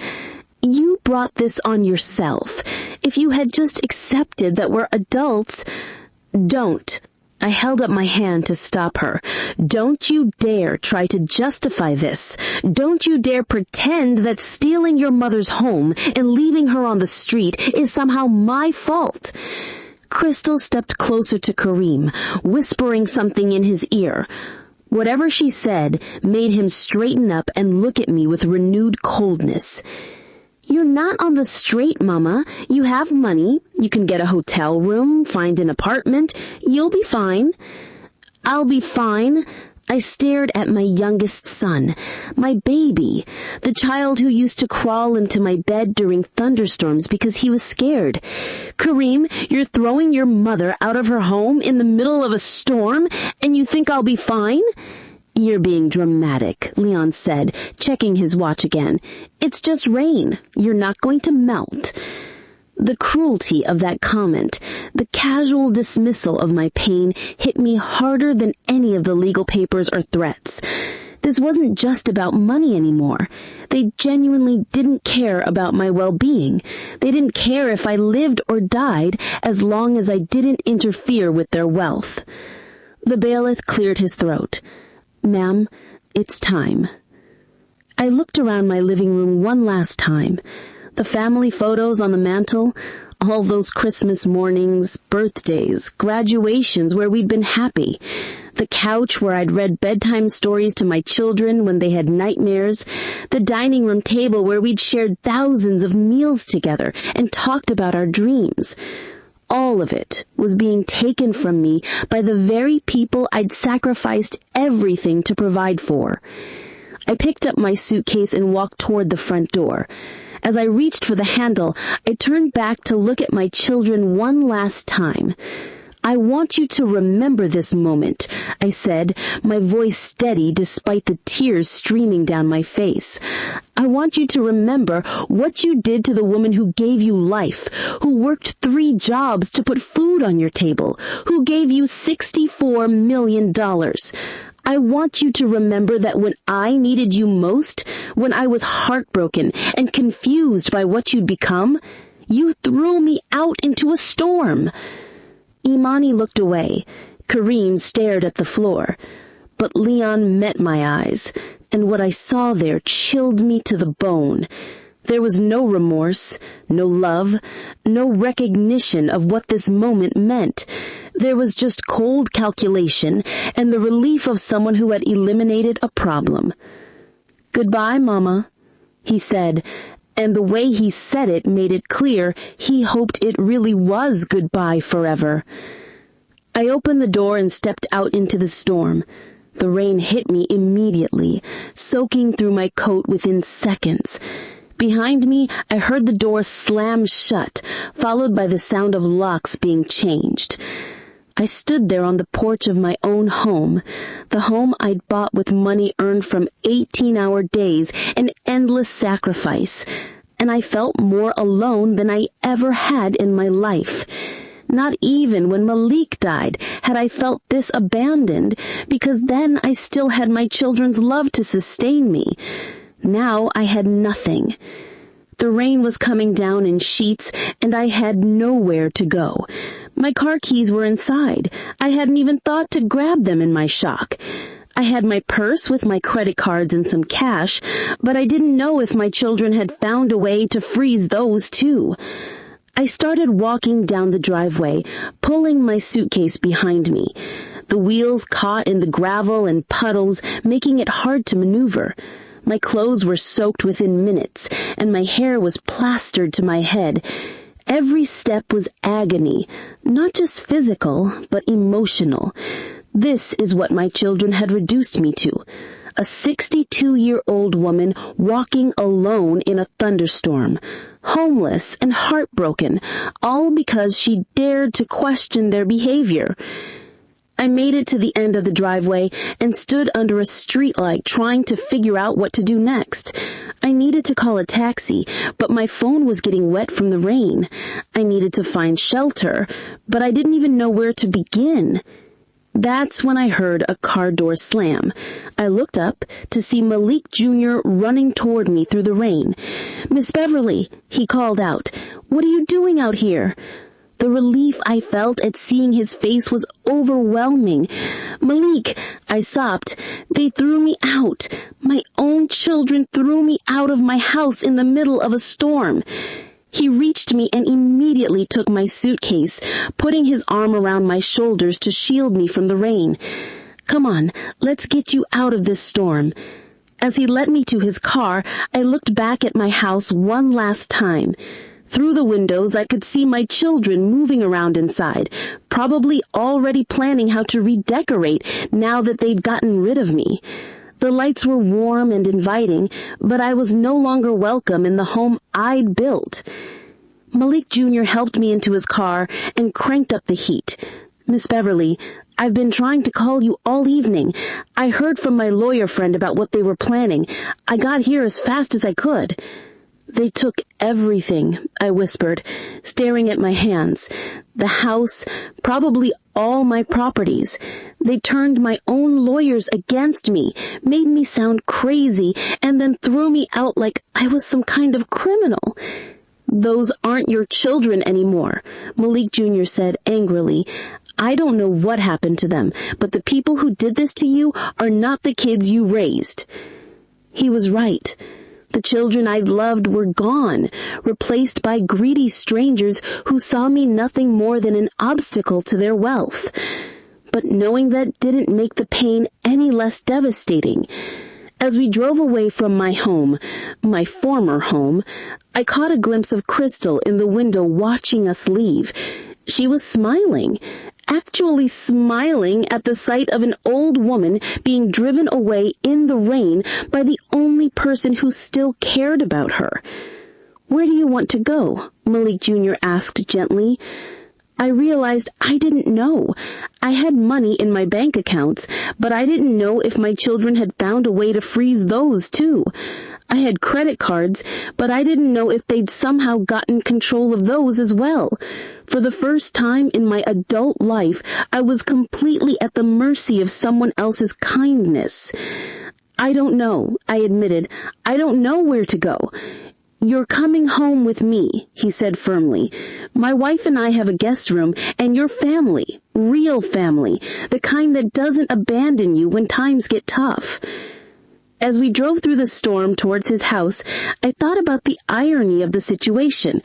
"You brought this on yourself. If you had just accepted that we're adults—" "Don't." I held up my hand to stop her. "Don't you dare try to justify this. Don't you dare pretend that stealing your mother's home and leaving her on the street is somehow my fault." Crystal stepped closer to Kareem, whispering something in his ear. Whatever she said made him straighten up and look at me with renewed coldness. "You're not on the street, Mama. You have money. You can get a hotel room, find an apartment. You'll be fine." "I'll be fine." I stared at my youngest son, my baby, the child who used to crawl into my bed during thunderstorms because he was scared. "Kareem, you're throwing your mother out of her home in the middle of a storm, and you think I'll be fine?" "You're being dramatic," Leon said, checking his watch again. "It's just rain. You're not going to melt." The cruelty of that comment, the casual dismissal of my pain, hit me harder than any of the legal papers or threats. This wasn't just about money anymore. They genuinely didn't care about my well-being. They didn't care if I lived or died as long as I didn't interfere with their wealth. The bailiff cleared his throat. "Ma'am, it's time." I looked around my living room one last time. The family photos on the mantel, all those Christmas mornings, birthdays, graduations where we'd been happy, the couch where I'd read bedtime stories to my children when they had nightmares, the dining room table where we'd shared thousands of meals together and talked about our dreams. All of it was being taken from me by the very people I'd sacrificed everything to provide for. I picked up my suitcase and walked toward the front door. As I reached for the handle, I turned back to look at my children one last time. "I want you to remember this moment," I said, my voice steady despite the tears streaming down my face. "I want you to remember what you did to the woman who gave you life, who worked 3 jobs to put food on your table, who gave you $64 million. I want you to remember that when I needed you most, when I was heartbroken and confused by what you'd become, you threw me out into a storm." Imani looked away. Kareem stared at the floor. But Leon met my eyes, and what I saw there chilled me to the bone. There was no remorse, no love, no recognition of what this moment meant. There was just cold calculation and the relief of someone who had eliminated a problem. "Goodbye, Mama," he said, And the way he said it made it clear he hoped it really was goodbye forever. I opened the door and stepped out into the storm. The rain hit me immediately, soaking through my coat within seconds. Behind me, I heard the door slam shut, followed by the sound of locks being changed. I stood there on the porch of my own home, the home I'd bought with money earned from 18-hour days and endless sacrifice, and I felt more alone than I ever had in my life. Not even when Malik died had I felt this abandoned, because then I still had my children's love to sustain me. Now I had nothing. The rain was coming down in sheets, and I had nowhere to go. My car keys were inside. I hadn't even thought to grab them in my shock. I had my purse with my credit cards and some cash, but I didn't know if my children had found a way to freeze those too. I started walking down the driveway, pulling my suitcase behind me. The wheels caught in the gravel and puddles, making it hard to maneuver. My clothes were soaked within minutes, and my hair was plastered to my head. Every step was agony, not just physical, but emotional. This is what my children had reduced me to. A 62-year-old woman walking alone in a thunderstorm, homeless and heartbroken, all because she dared to question their behavior. I made it to the end of the driveway and stood under a streetlight trying to figure out what to do next. I needed to call a taxi, but my phone was getting wet from the rain. I needed to find shelter, but I didn't even know where to begin. That's when I heard a car door slam. I looked up to see Malik Jr. running toward me through the rain. "Miss Beverly," he called out, "what are you doing out here?" The relief I felt at seeing his face was overwhelming. "Malik," I sobbed, "they threw me out. My own children threw me out of my house in the middle of a storm." He reached me and immediately took my suitcase, putting his arm around my shoulders to shield me from the rain. "Come on, let's get you out of this storm." As he led me to his car, I looked back at my house one last time. Through the windows, I could see my children moving around inside, probably already planning how to redecorate now that they'd gotten rid of me. The lights were warm and inviting, but I was no longer welcome in the home I'd built. Malik Jr. helped me into his car and cranked up the heat. "Miss Beverly, I've been trying to call you all evening. I heard from my lawyer friend about what they were planning. I got here as fast as I could." "They took everything," I whispered, staring at my hands. "The house, probably all my properties. They turned my own lawyers against me, made me sound crazy, and then threw me out like I was some kind of criminal." "Those aren't your children anymore," Malik Jr. said angrily. "I don't know what happened to them, but the people who did this to you are not the kids you raised." He was right. The children I'd loved were gone, replaced by greedy strangers who saw me nothing more than an obstacle to their wealth. But knowing that didn't make the pain any less devastating. As we drove away from my home, my former home, I caught a glimpse of Crystal in the window watching us leave. She was smiling, actually smiling at the sight of an old woman being driven away in the rain by the only person who still cared about her. "Where do you want to go?" Malik Jr. asked gently. I realized I didn't know. I had money in my bank accounts, but I didn't know if my children had found a way to freeze those too. I had credit cards, but I didn't know if they'd somehow gotten control of those as well. For the first time in my adult life, I was completely at the mercy of someone else's kindness. "I don't know," I admitted. "I don't know where to go." "You're coming home with me," he said firmly. "My wife and I have a guest room, and your family, real family, the kind that doesn't abandon you when times get tough." As we drove through the storm towards his house, I thought about the irony of the situation.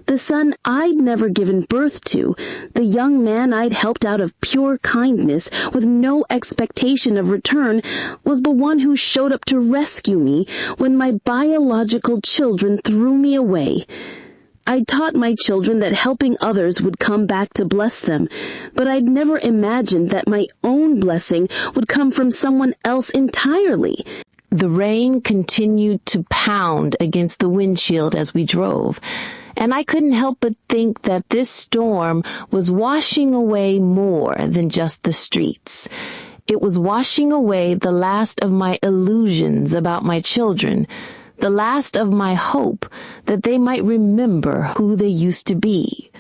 The son I'd never given birth to, the young man I'd helped out of pure kindness with no expectation of return, was the one who showed up to rescue me when my biological children threw me away. I'd taught my children that helping others would come back to bless them, but I'd never imagined that my own blessing would come from someone else entirely. The rain continued to pound against the windshield as we drove, and I couldn't help but think that this storm was washing away more than just the streets. It was washing away the last of my illusions about my children, the last of my hope that they might remember who they used to be.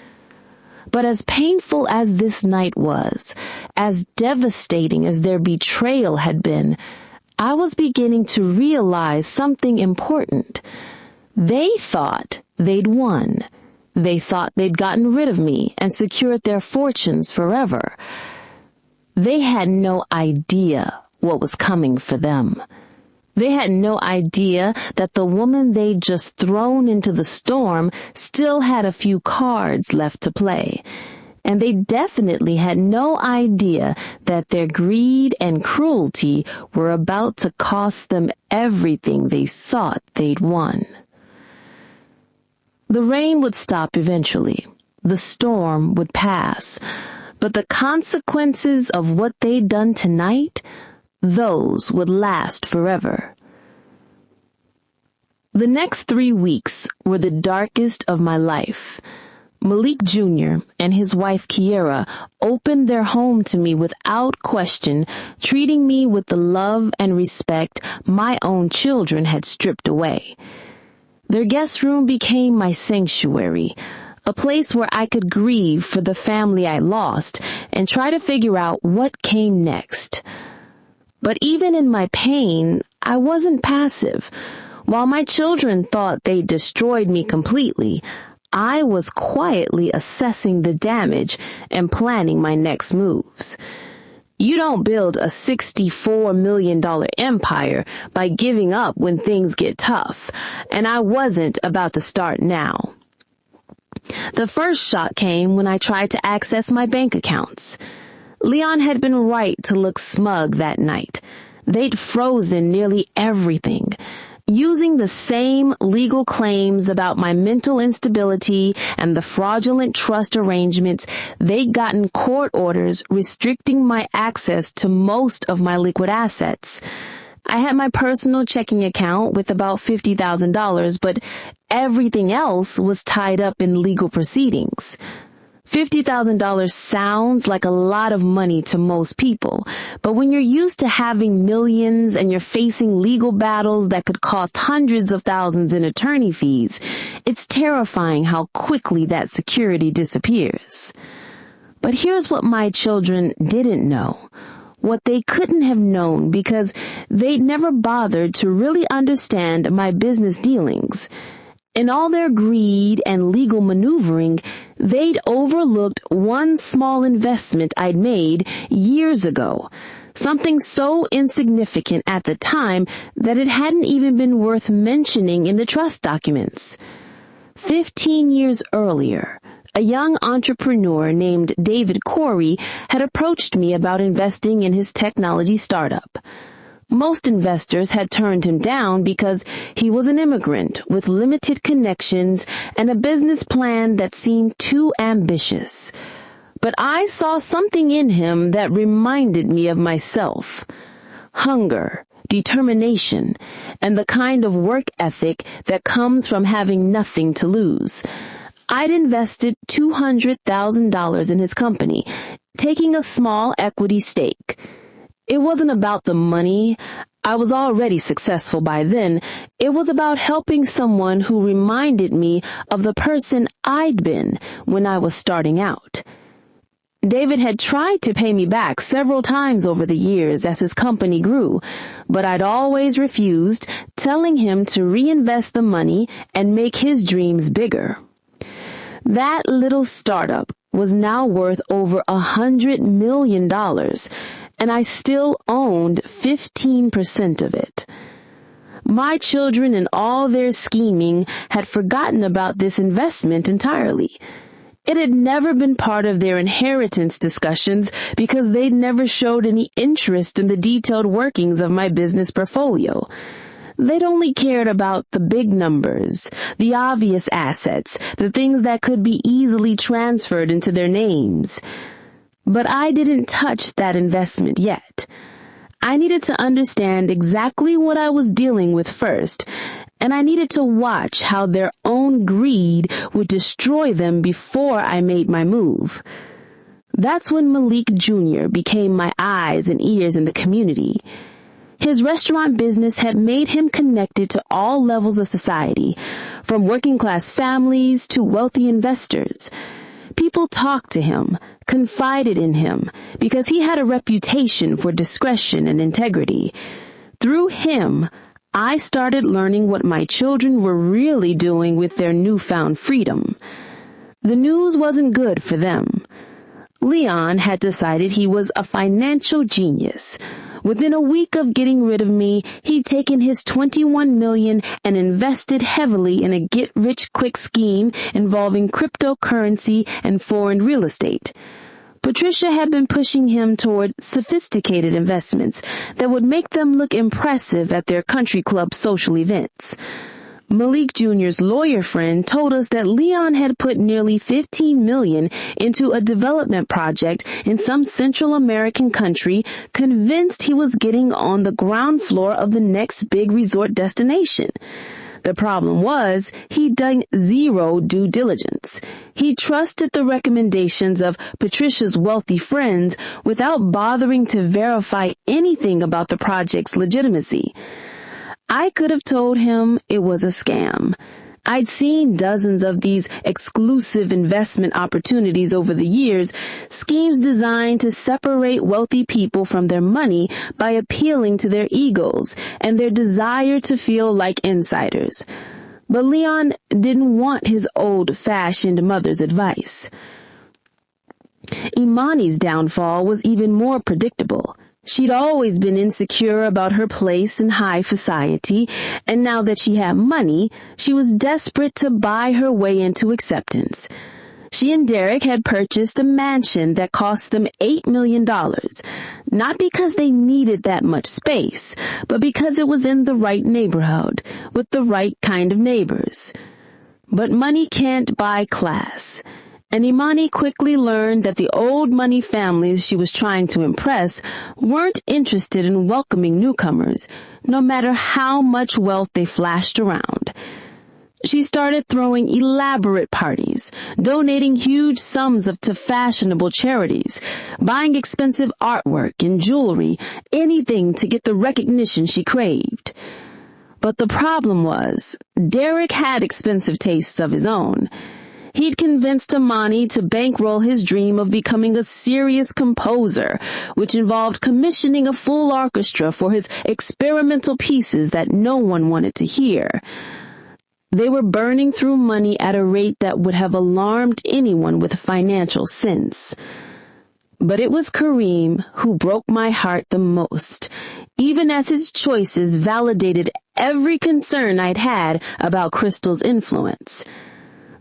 But as painful as this night was, as devastating as their betrayal had been, I was beginning to realize something important. They thought they'd won. They thought they'd gotten rid of me and secured their fortunes forever. They had no idea what was coming for them. They had no idea that the woman they'd just thrown into the storm still had a few cards left to play. And they definitely had no idea that their greed and cruelty were about to cost them everything they thought they'd won. The rain would stop eventually. The storm would pass. But the consequences of what they'd done tonight, those would last forever. The next 3 weeks were the darkest of my life. Malik Jr. and his wife Kiera opened their home to me without question, treating me with the love and respect my own children had stripped away. Their guest room became my sanctuary, a place where I could grieve for the family I lost and try to figure out what came next. But even in my pain, I wasn't passive. While my children thought they destroyed me completely, I was quietly assessing the damage and planning my next moves. You don't build a $64 million empire by giving up when things get tough, and I wasn't about to start now. The first shock came when I tried to access my bank accounts. Leon had been right to look smug that night. They'd frozen nearly everything. Using the same legal claims about my mental instability and the fraudulent trust arrangements, they'd gotten court orders restricting my access to most of my liquid assets. I had my personal checking account with about $50,000, but everything else was tied up in legal proceedings. $50,000 sounds like a lot of money to most people, but when you're used to having millions and you're facing legal battles that could cost hundreds of thousands in attorney fees, it's terrifying how quickly that security disappears. But here's what my children didn't know, what they couldn't have known because they'd never bothered to really understand my business dealings. In all their greed and legal maneuvering, they'd overlooked one small investment I'd made years ago, something so insignificant at the time that it hadn't even been worth mentioning in the trust documents. 15 years earlier, a young entrepreneur named David Corey had approached me about investing in his technology startup. Most investors had turned him down because he was an immigrant with limited connections and a business plan that seemed too ambitious. But I saw something in him that reminded me of myself. Hunger, determination, and the kind of work ethic that comes from having nothing to lose. I'd invested $200,000 in his company, taking a small equity stake. It wasn't about the money. I was already successful by then. It was about helping someone who reminded me of the person I'd been when I was starting out. David had tried to pay me back several times over the years as his company grew, but I'd always refused, telling him to reinvest the money and make his dreams bigger. That little startup was now worth over $100 million, and I still owned 15% of it. My children and all their scheming had forgotten about this investment entirely. It had never been part of their inheritance discussions because they'd never showed any interest in the detailed workings of my business portfolio. They'd only cared about the big numbers, the obvious assets, the things that could be easily transferred into their names. But I didn't touch that investment yet. I needed to understand exactly what I was dealing with first, and I needed to watch how their own greed would destroy them before I made my move. That's when Malik Jr. became my eyes and ears in the community. His restaurant business had made him connected to all levels of society, from working-class families to wealthy investors. People talked to him, confided in him, because he had a reputation for discretion and integrity. Through him, I started learning what my children were really doing with their newfound freedom. The news wasn't good for them. Leon had decided he was a financial genius. Within a week of getting rid of me, he'd taken his $21 million and invested heavily in a get-rich-quick scheme involving cryptocurrency and foreign real estate. Patricia had been pushing him toward sophisticated investments that would make them look impressive at their country club social events. Malik Jr.'s lawyer friend told us that Leon had put nearly $15 million into a development project in some Central American country, convinced he was getting on the ground floor of the next big resort destination. The problem was he'd done zero due diligence. He trusted the recommendations of Patricia's wealthy friends without bothering to verify anything about the project's legitimacy. I could have told him it was a scam. I'd seen dozens of these exclusive investment opportunities over the years, schemes designed to separate wealthy people from their money by appealing to their egos and their desire to feel like insiders. But Leon didn't want his old-fashioned mother's advice. Imani's downfall was even more predictable. She'd always been insecure about her place in high society, and now that she had money, she was desperate to buy her way into acceptance. She and Derek had purchased a mansion that cost them $8 million, not because they needed that much space, but because it was in the right neighborhood, with the right kind of neighbors. But money can't buy class. And Imani quickly learned that the old money families she was trying to impress weren't interested in welcoming newcomers, no matter how much wealth they flashed around. She started throwing elaborate parties, donating huge sums to fashionable charities, buying expensive artwork and jewelry, anything to get the recognition she craved. But the problem was, Derek had expensive tastes of his own. He'd convinced Imani to bankroll his dream of becoming a serious composer, which involved commissioning a full orchestra for his experimental pieces that no one wanted to hear. They were burning through money at a rate that would have alarmed anyone with financial sense. But it was Kareem who broke my heart the most, even as his choices validated every concern I'd had about Crystal's influence.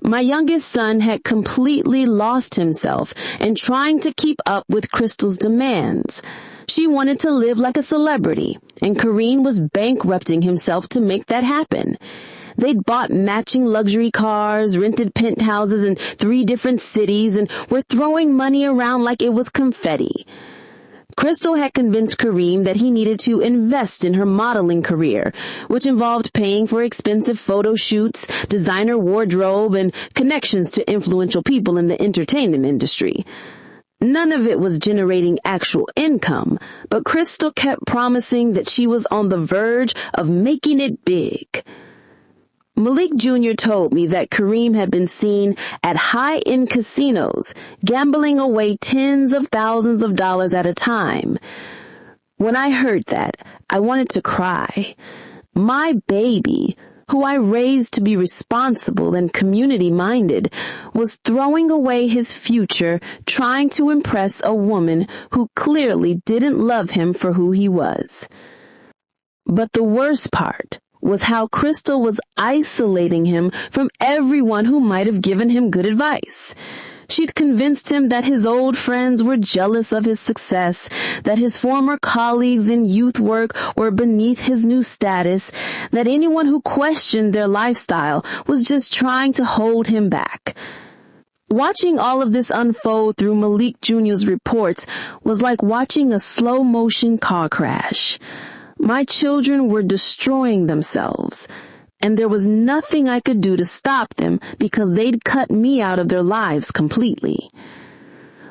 My youngest son had completely lost himself in trying to keep up with Crystal's demands. She wanted to live like a celebrity, and Kareem was bankrupting himself to make that happen. They'd bought matching luxury cars, rented penthouses in 3 different cities, and were throwing money around like it was confetti. Crystal had convinced Kareem that he needed to invest in her modeling career, which involved paying for expensive photo shoots, designer wardrobe, and connections to influential people in the entertainment industry. None of it was generating actual income, but Crystal kept promising that she was on the verge of making it big. Malik Jr. told me that Kareem had been seen at high-end casinos, gambling away tens of thousands of dollars at a time. When I heard that, I wanted to cry. My baby, who I raised to be responsible and community-minded, was throwing away his future trying to impress a woman who clearly didn't love him for who he was. But the worst part was how Crystal was isolating him from everyone who might have given him good advice. She'd convinced him that his old friends were jealous of his success, that his former colleagues in youth work were beneath his new status, that anyone who questioned their lifestyle was just trying to hold him back. Watching all of this unfold through Malik Jr.'s reports was like watching a slow-motion car crash. My children were destroying themselves, and there was nothing I could do to stop them because they'd cut me out of their lives completely.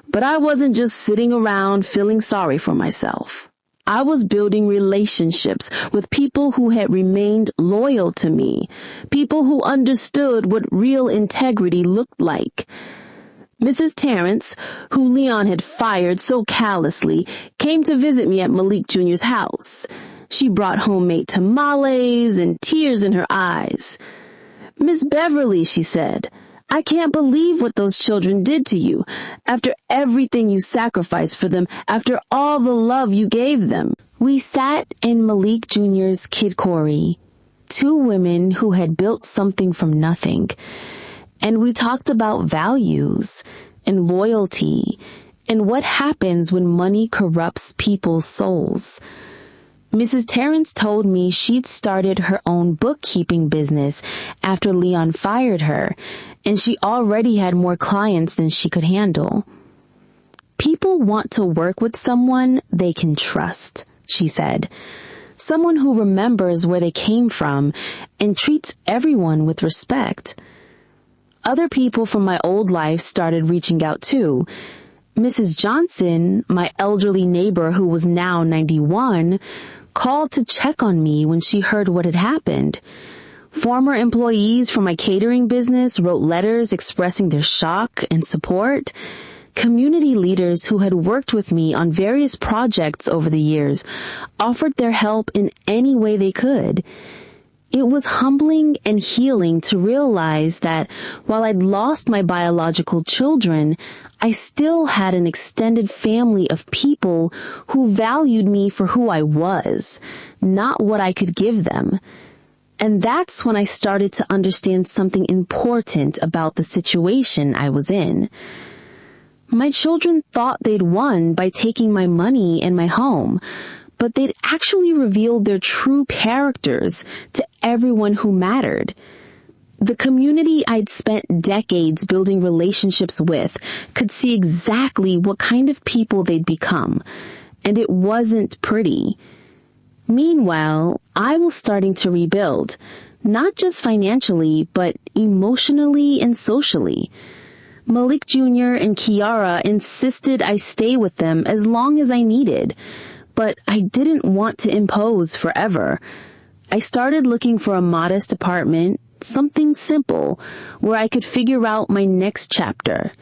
But I wasn't just sitting around feeling sorry for myself. I was building relationships with people who had remained loyal to me, people who understood what real integrity looked like. Mrs. Terrence, who Leon had fired so callously, came to visit me at Malik Jr.'s house. She brought homemade tamales and tears in her eyes. "Miss Beverly," she said, "I can't believe what those children did to you. After everything you sacrificed for them, after all the love you gave them." We sat in Malik Jr.'s Kid Corey, two women who had built something from nothing. And we talked about values and loyalty and what happens when money corrupts people's souls. Mrs. Terrence told me she'd started her own bookkeeping business after Leon fired her, and she already had more clients than she could handle. "People want to work with someone they can trust," she said. "Someone who remembers where they came from and treats everyone with respect." Other people from my old life started reaching out too. Mrs. Johnson, my elderly neighbor who was now 91, called to check on me when she heard what had happened. Former employees from my catering business wrote letters expressing their shock and support. Community leaders who had worked with me on various projects over the years offered their help in any way they could. It was humbling and healing to realize that while I'd lost my biological children, I still had an extended family of people who valued me for who I was, not what I could give them. And that's when I started to understand something important about the situation I was in. My children thought they'd won by taking my money and my home, but they'd actually revealed their true characters to everyone who mattered. The community I'd spent decades building relationships with could see exactly what kind of people they'd become, and it wasn't pretty. Meanwhile, I was starting to rebuild, not just financially, but emotionally and socially. Malik Jr. and Kiara insisted I stay with them as long as I needed, but I didn't want to impose forever. I started looking for a modest apartment, something simple, where I could figure out my next chapter.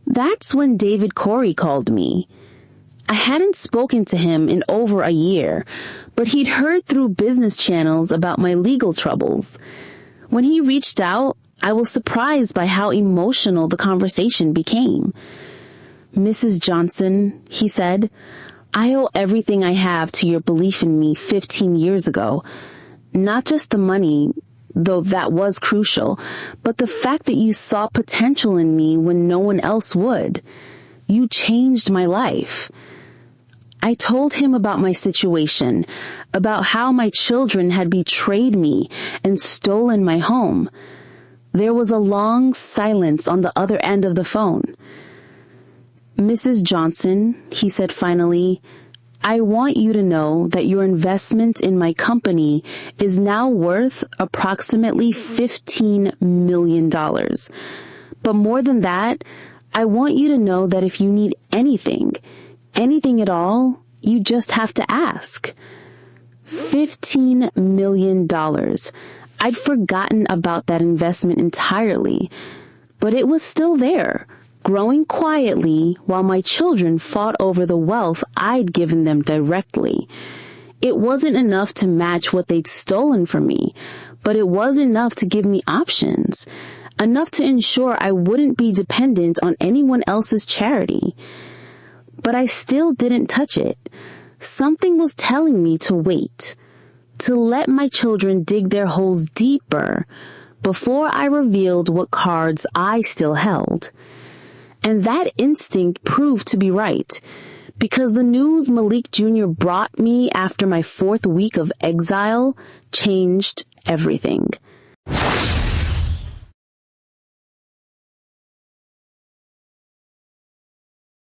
That's when David Corey called me. I hadn't spoken to him in over a year, but he'd heard through business channels about my legal troubles. When he reached out, I was surprised by how emotional the conversation became. "Mrs. Johnson," he said, "I owe everything I have to your belief in me 15 years ago. Not just the money, though that was crucial, but the fact that you saw potential in me when no one else would. You changed my life." I told him about my situation, about how my children had betrayed me and stolen my home. There was a long silence on the other end of the phone. "Mrs. Johnson," he said finally, "I want you to know that your investment in my company is now worth approximately $15 million. But more than that, I want you to know that if you need anything at all, you just have to ask." $15 million. I'd forgotten about that investment entirely, but it was still there, growing quietly while my children fought over the wealth I'd given them directly. It wasn't enough to match what they'd stolen from me, but it was enough to give me options, enough to ensure I wouldn't be dependent on anyone else's charity. But I still didn't touch it. Something was telling me to wait. to let my children dig their holes deeper before I revealed what cards I still held. And that instinct proved to be right, because the news Malik Jr. brought me after my 4th week of exile changed everything.